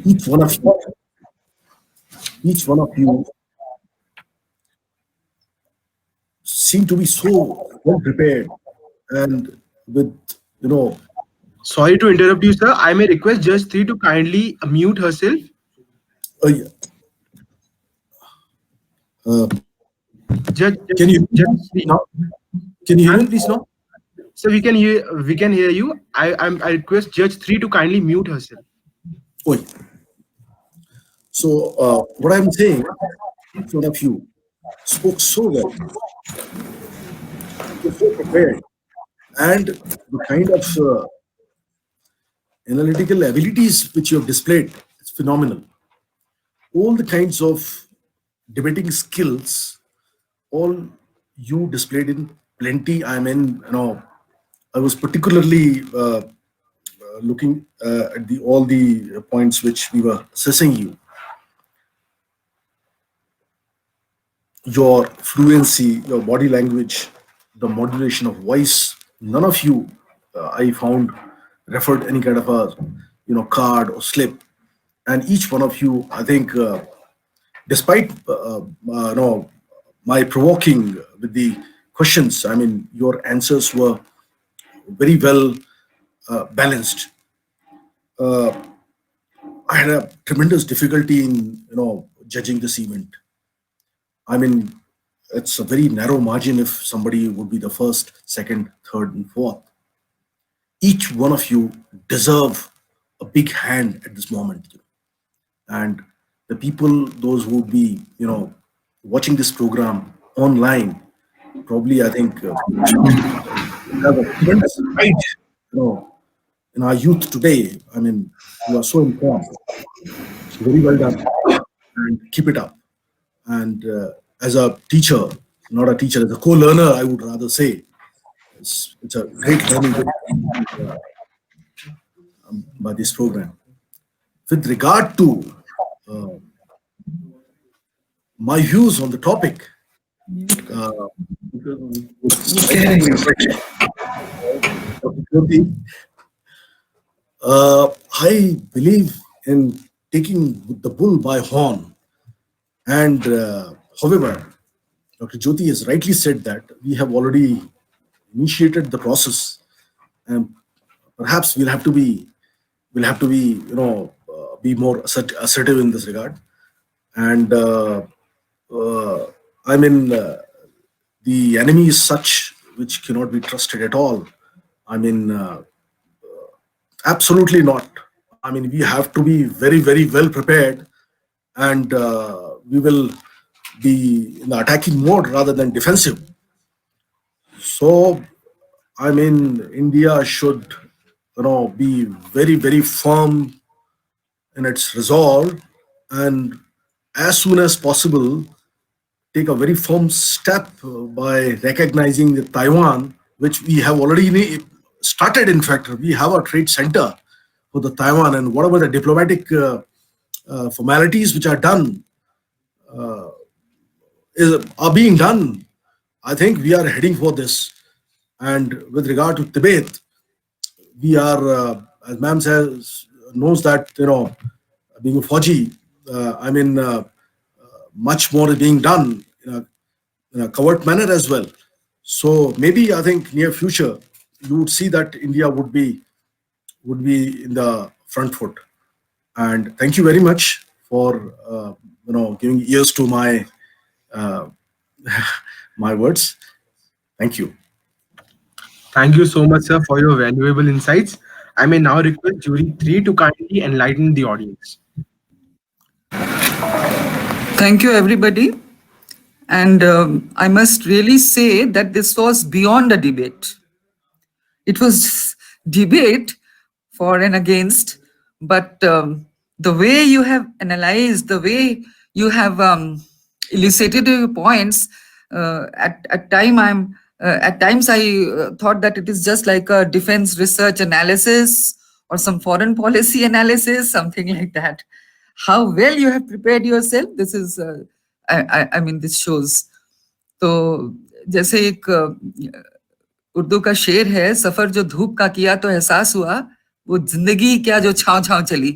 each one of you seem to be so well prepared and with Sorry to interrupt you, sir. I may request Judge 3 to kindly mute herself. yeah. Judge, Can you Judge 3. can you hear me please now? So we can hear you. I request Judge 3 to kindly mute herself. Oh, so what I'm saying, each one of you spoke so well, you're so prepared, and the kind of analytical abilities which you have displayed is phenomenal. All the kinds of debating skills, all you displayed in plenty. I mean, I was particularly looking at all the points which we were assessing you. Your fluency, your body language, the modulation of voice, none of you I found referred any kind of a card or slip, and each one of you, I think, despite my provoking with the questions, I mean, your answers were very well balanced. I had a tremendous difficulty in judging this event. I mean, it's a very narrow margin if somebody would be the first, second, third, and fourth. Each one of you deserve a big hand at this moment, and the people, those who would be watching this program online, probably I think have a tremendous pride, in our youth today. I mean, you are so informed. Very well done, and keep it up. And as a teacher, not a teacher, as a co-learner, I would rather say, it's a great learning by this program. With regard to my views on the topic, I believe in taking the bull by horn. And however, Dr. Jyoti has rightly said that we have already initiated the process, and perhaps we'll have to be be more assertive in this regard. And I mean, the enemy is such which cannot be trusted at all. I mean, absolutely not. I mean, we have to be very, very well prepared, and we will be in the attacking mode rather than defensive. So, I mean, India should, be very, very firm in its resolve, and as soon as possible, take a very firm step by recognizing the Taiwan, which we have already started. In fact, we have a trade center for the Taiwan, and whatever the diplomatic formalities which are done are being done. I think we are heading for this. And with regard to Tibet, we are, as ma'am says, knows that being a Fauji, I mean, much more is being done in a covert manner as well. So maybe I think near future you would see that India would be in the front foot. And thank you very much for giving ears to my my words. Thank you. Thank you so much, sir, for your valuable insights. I may now request jury 3 to kindly enlighten the audience. Thank you, everybody. And I must really say that this was beyond a debate. It was debate for and against, but the way you have analyzed, the way you have elucidated your points, at times I thought that it is just like a defense research analysis or some foreign policy analysis, something like that. How well you have prepared yourself, this is, I mean, this shows. तो जैसे एक उर्दू का शेर है, सफर जो धूप का किया तो एहसास हुआ, वो जिंदगी क्या जो छांव छांव चली।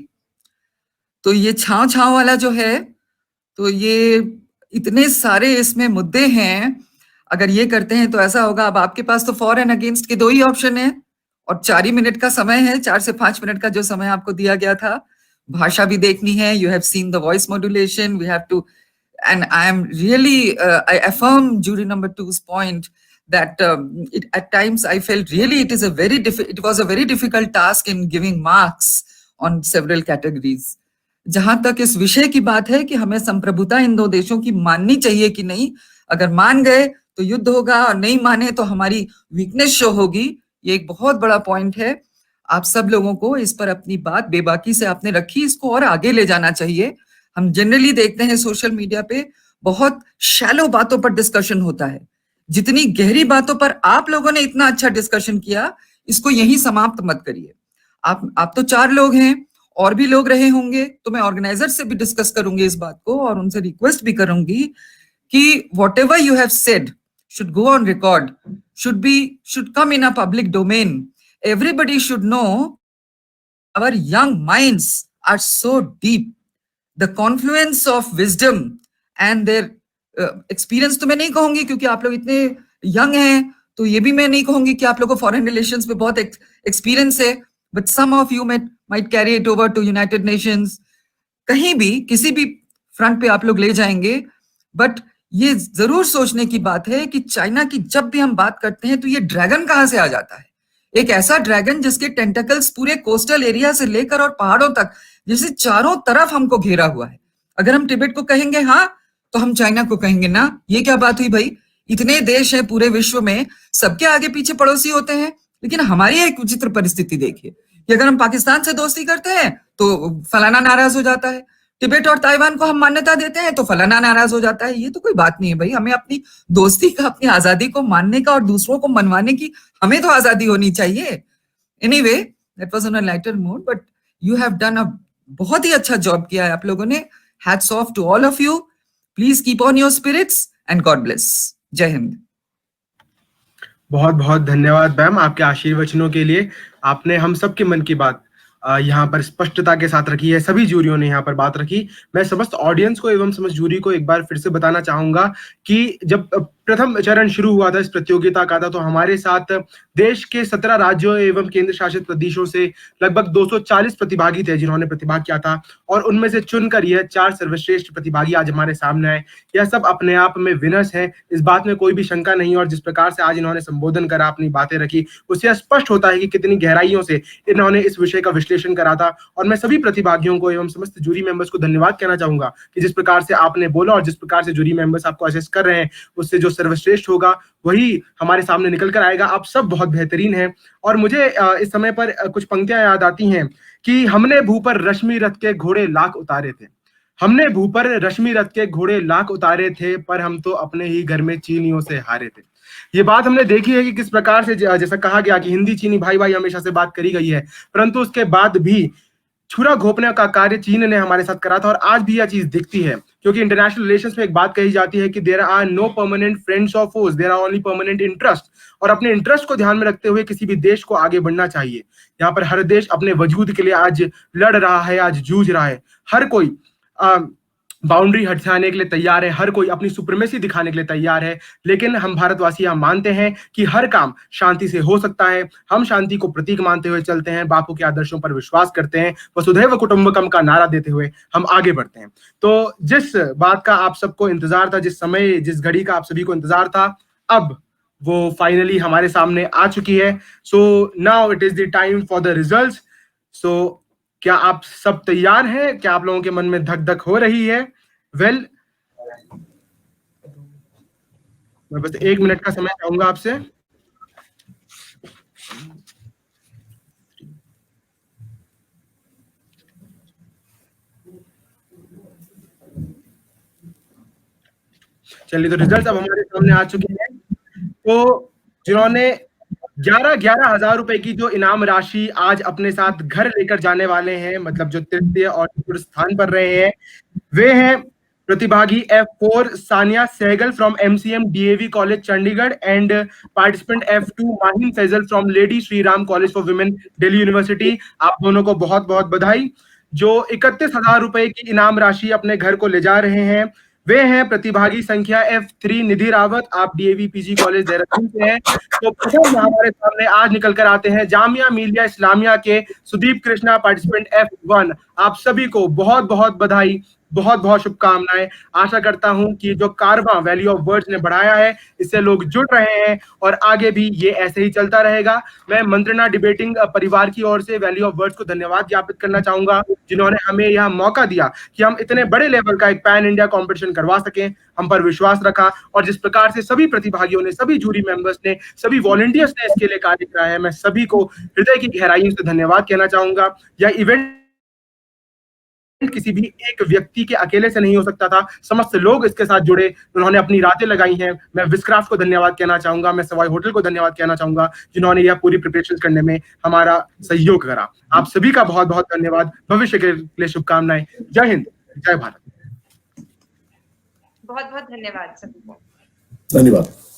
तो ये छांव छांव वाला जो है, तो ये इतने सारे इसमें मुद्दे हैं, अगर ये करते हैं तो ऐसा होगा। अब आपके पास तो फॉर एंड अगेंस्ट के 2 ही ऑप्शन है और 4 ही मिनट का समय है, 4 से 5 मिनट का जो समय आपको दिया गया था। भाषा भी देखनी है, you have seen the voice modulation, we have to, and I am really, I affirm jury number 2's point that at times I felt really it was a very difficult task in giving marks on several categories. जहां तक इस विषय की बात है कि हमें संप्रभुता इन 2 देशों की माननी चाहिए कि नहीं, अगर मान गए तो युद्ध होगा और नहीं माने तो हमारी वीकनेस शो होगी, ये एक बहुत बड़ा पॉइंट है। आप सब लोगों को इस पर अपनी बात बेबाकी से आपने रखी, इसको और आगे ले जाना चाहिए। हम जनरली देखते हैं सोशल मीडिया पे बहुत शैलो बातों पर डिस्कशन होता है, जितनी गहरी बातों पर आप लोगों ने इतना अच्छा डिस्कशन किया, इसको यहीं समाप्त मत करिए। आप तो 4 लोग हैं, और भी लोग रहे होंगे, तो मैं ऑर्गेनाइजर से भी डिस्कस करूंगी इस बात को और उनसे रिक्वेस्ट भी करूंगी कि whatever you have said should go on record, should come in a public domain. Everybody should know our young minds are so deep. The confluence of wisdom and their experience, तो मैं नहीं कहूंगी क्योंकि आप लोग इतने यंग हैं, तो ये भी मैं नहीं कहूंगी कि आप लोगों को फॉरेन रिलेशंस में बहुत एक्सपीरियंस है, but some of you might carry it over to United Nations. कहीं भी किसी भी फ्रंट पे आप लोग ले जाएंगे, बट ये जरूर सोचने की बात है कि चाइना की जब भी हम बात करते हैं तो ये ड्रैगन कहां से आ जाता है। एक ऐसा ड्रैगन जिसके टेंटकल्स पूरे कोस्टल एरिया से लेकर और पहाड़ों तक, जिसे चारों तरफ हमको घेरा हुआ है। अगर हम तिब्बत को कहेंगे हाँ, तो हम चाइना को कहेंगे ना। ये क्या बात हुई भाई, इतने देश हैं पूरे विश्व में, सबके आगे पीछे पड़ोसी होते हैं, लेकिन हमारी एक विचित्र परिस्थिति देखिए कि अगर हम पाकिस्तान से दोस्ती करते हैं तो फलाना नाराज हो जाता है, तिब्बत और ताइवान को हम मान्यता देते हैं तो फलाना नाराज हो जाता है। ये तो कोई बात नहीं है भाई, हमें अपनी दोस्ती का, अपनी आजादी को मानने का और दूसरों को मनवाने की हमें तो आजादी होनी चाहिए। Anyway, that was on a lighter mode, but you have done a बहुत ही अच्छा जॉब किया है आप लोगों ने। Hats off to all of you. Please keep on your spirits and God bless. Jai Hind. बहुत बहुत धन्यवाद मैम आपके आशीर्वचनों के लिए। आपने हम सबके मन की बात यहाँ पर स्पष्टता के साथ रखी है, सभी जूरियों ने यहाँ पर बात रखी। मैं समस्त ऑडियंस को एवं समस्त जूरी को एक बार फिर से बताना चाहूंगा कि जब प्रथम चरण शुरू हुआ था इस प्रतियोगिता का था, तो हमारे साथ देश के 17 राज्यों एवं केंद्र शासित प्रदेशों से लगभग 240 प्रतिभागी थे जिन्होंने प्रतिभाग किया था, और उनमें से चुनकर यह 4 सर्वश्रेष्ठ प्रतिभागी आज हमारे सामने आए। यह सब अपने आप में विनर्स हैं, इस बात में कोई भी शंका नहीं। और जिस प्रकार से आज इन्होंने संबोधन करा, अपनी बातें रखी, उससे स्पष्ट होता है कि कितनी गहराइयों से इन्होंने इस विषय का विश्लेषण करा था। और मैं सभी प्रतिभागियों को एवं समस्त जूरी मेंबर्स को धन्यवाद कहना चाहूंगा कि जिस प्रकार से आपने बोला और जिस प्रकार से जूरी मेंबर्स आपको असेस कर रहे हैं, उससे जो सर्वश्रेष्ठ होगा वही हमारे सामने निकल कर आएगा। आप सब बहुत बेहतरीन हैं। और मुझे इस समय पर कुछ पंक्तियां याद आती हैं कि हमने भू पर रश्मि रथ के घोड़े लाख उतारे थे, हमने भू पर रश्मि रथ के घोड़े लाख उतारे थे, पर हम तो अपने ही घर में चीनियों से हारे थे। ये बात हमने देखी है कि किस प्रकार से, जैसा कहा गया कि हिंदी चीनी भाई भाई हमेशा से बात करी गई है, परंतु उसके बाद भी छुरा घोंपने का कार्य चीन ने हमारे साथ करा था। और आज भी यह चीज दिखती है, क्योंकि इंटरनेशनल रिलेशंस में एक बात कही जाती है कि there are no permanent friends और foes, there are only permanent interest. और अपने इंटरेस्ट को ध्यान में रखते हुए किसी भी देश को आगे बढ़ना चाहिए। यहाँ पर हर देश अपने वजूद के लिए आज लड़ रहा है, आज जूझ रहा है। हर कोई बाउंड्री हटाने के लिए तैयार है, हर कोई अपनी सुप्रीमेसी दिखाने के लिए तैयार है। लेकिन हम भारतवासी यहाँ मानते हैं कि हर काम शांति से हो सकता है। हम शांति को प्रतीक मानते हुए चलते हैं, बापू के आदर्शों पर विश्वास करते हैं, वसुधैव कुटुंबकम का नारा देते हुए हम आगे बढ़ते हैं। तो जिस बात का आप सबको इंतजार था, जिस समय जिस घड़ी का आप सभी को इंतजार था, अब वो फाइनली हमारे सामने आ चुकी है। So now it is the time for the results. So क्या आप सब तैयार हैं? क्या आप लोगों के मन में धक धक हो रही है? वेल, मैं बस 1 मिनट का समय चाहूंगा आपसे। चलिए, तो रिजल्ट अब हमारे सामने आ चुके हैं। तो जिन्होंने 11,000 हजार रुपए की जो इनाम राशि आज अपने साथ घर लेकर जाने वाले हैं, मतलब जो तृतीय और चतुर्थ स्थान पर रहे हैं, वे हैं प्रतिभागी F4 Sania Sehgal from MCM DAV college Chandigarh and participant F2 Mahin Faisal from lady Shri Ram college for women Delhi university. आप दोनों को बहुत बहुत बधाई। जो 31,000 रुपए की इनाम राशि अपने घर को ले जा रहे हैं, वे हैं प्रतिभागी संख्या F3 निधि रावत, आप DAV PG कॉलेज देहरादून से हैं। तो प्रथम हमारे सामने आज निकल कर आते हैं जामिया मिलिया इस्लामिया के सुदीप कृष्णा, पार्टिसिपेंट F1। आप सभी को बहुत बहुत बधाई, बहुत बहुत शुभकामनाएं। आशा करता हूं कि जो कारवां वैल्यू ऑफ वर्ड्स ने बढ़ाया है, इससे लोग जुड़ रहे हैं और आगे भी ये ऐसे ही चलता रहेगा। मैं मंत्रणा डिबेटिंग परिवार की ओर से वैल्यू ऑफ वर्ड्स को धन्यवाद ज्ञापित करना चाहूंगा, जिन्होंने हमें यह मौका दिया कि हम इतने बड़े लेवल का एक पैन इंडिया कंपटीशन करवा सकें, हम पर विश्वास रखा और जिस प्रकार से सभी प्रतिभागियों ने, सभी जूरी मेंबर्स ने, सभी वॉलंटियर्स ने इसके लिए कार्य किया है, मैं सभी को हृदय की गहराइयों से धन्यवाद कहना चाहूंगा। यह इवेंट किसी भी एक व्यक्ति के अकेले से नहीं हो सकता था, समस्त लोग इसके साथ जुड़े, उन्होंने अपनी रातें लगाई हैं। मैं विस्क्राफ्ट को धन्यवाद कहना चाहूंगा, मैं सवाई होटल को धन्यवाद कहना चाहूंगा, जिन्होंने यह पूरी प्रिपरेशन करने में हमारा सहयोग करा। आप सभी का बहुत बहुत धन्यवाद। भविष्य के लिए शुभकामनाएं। जय हिंद, जय भारत। बहुत बहुत धन्यवाद सभी को। धन्यवाद।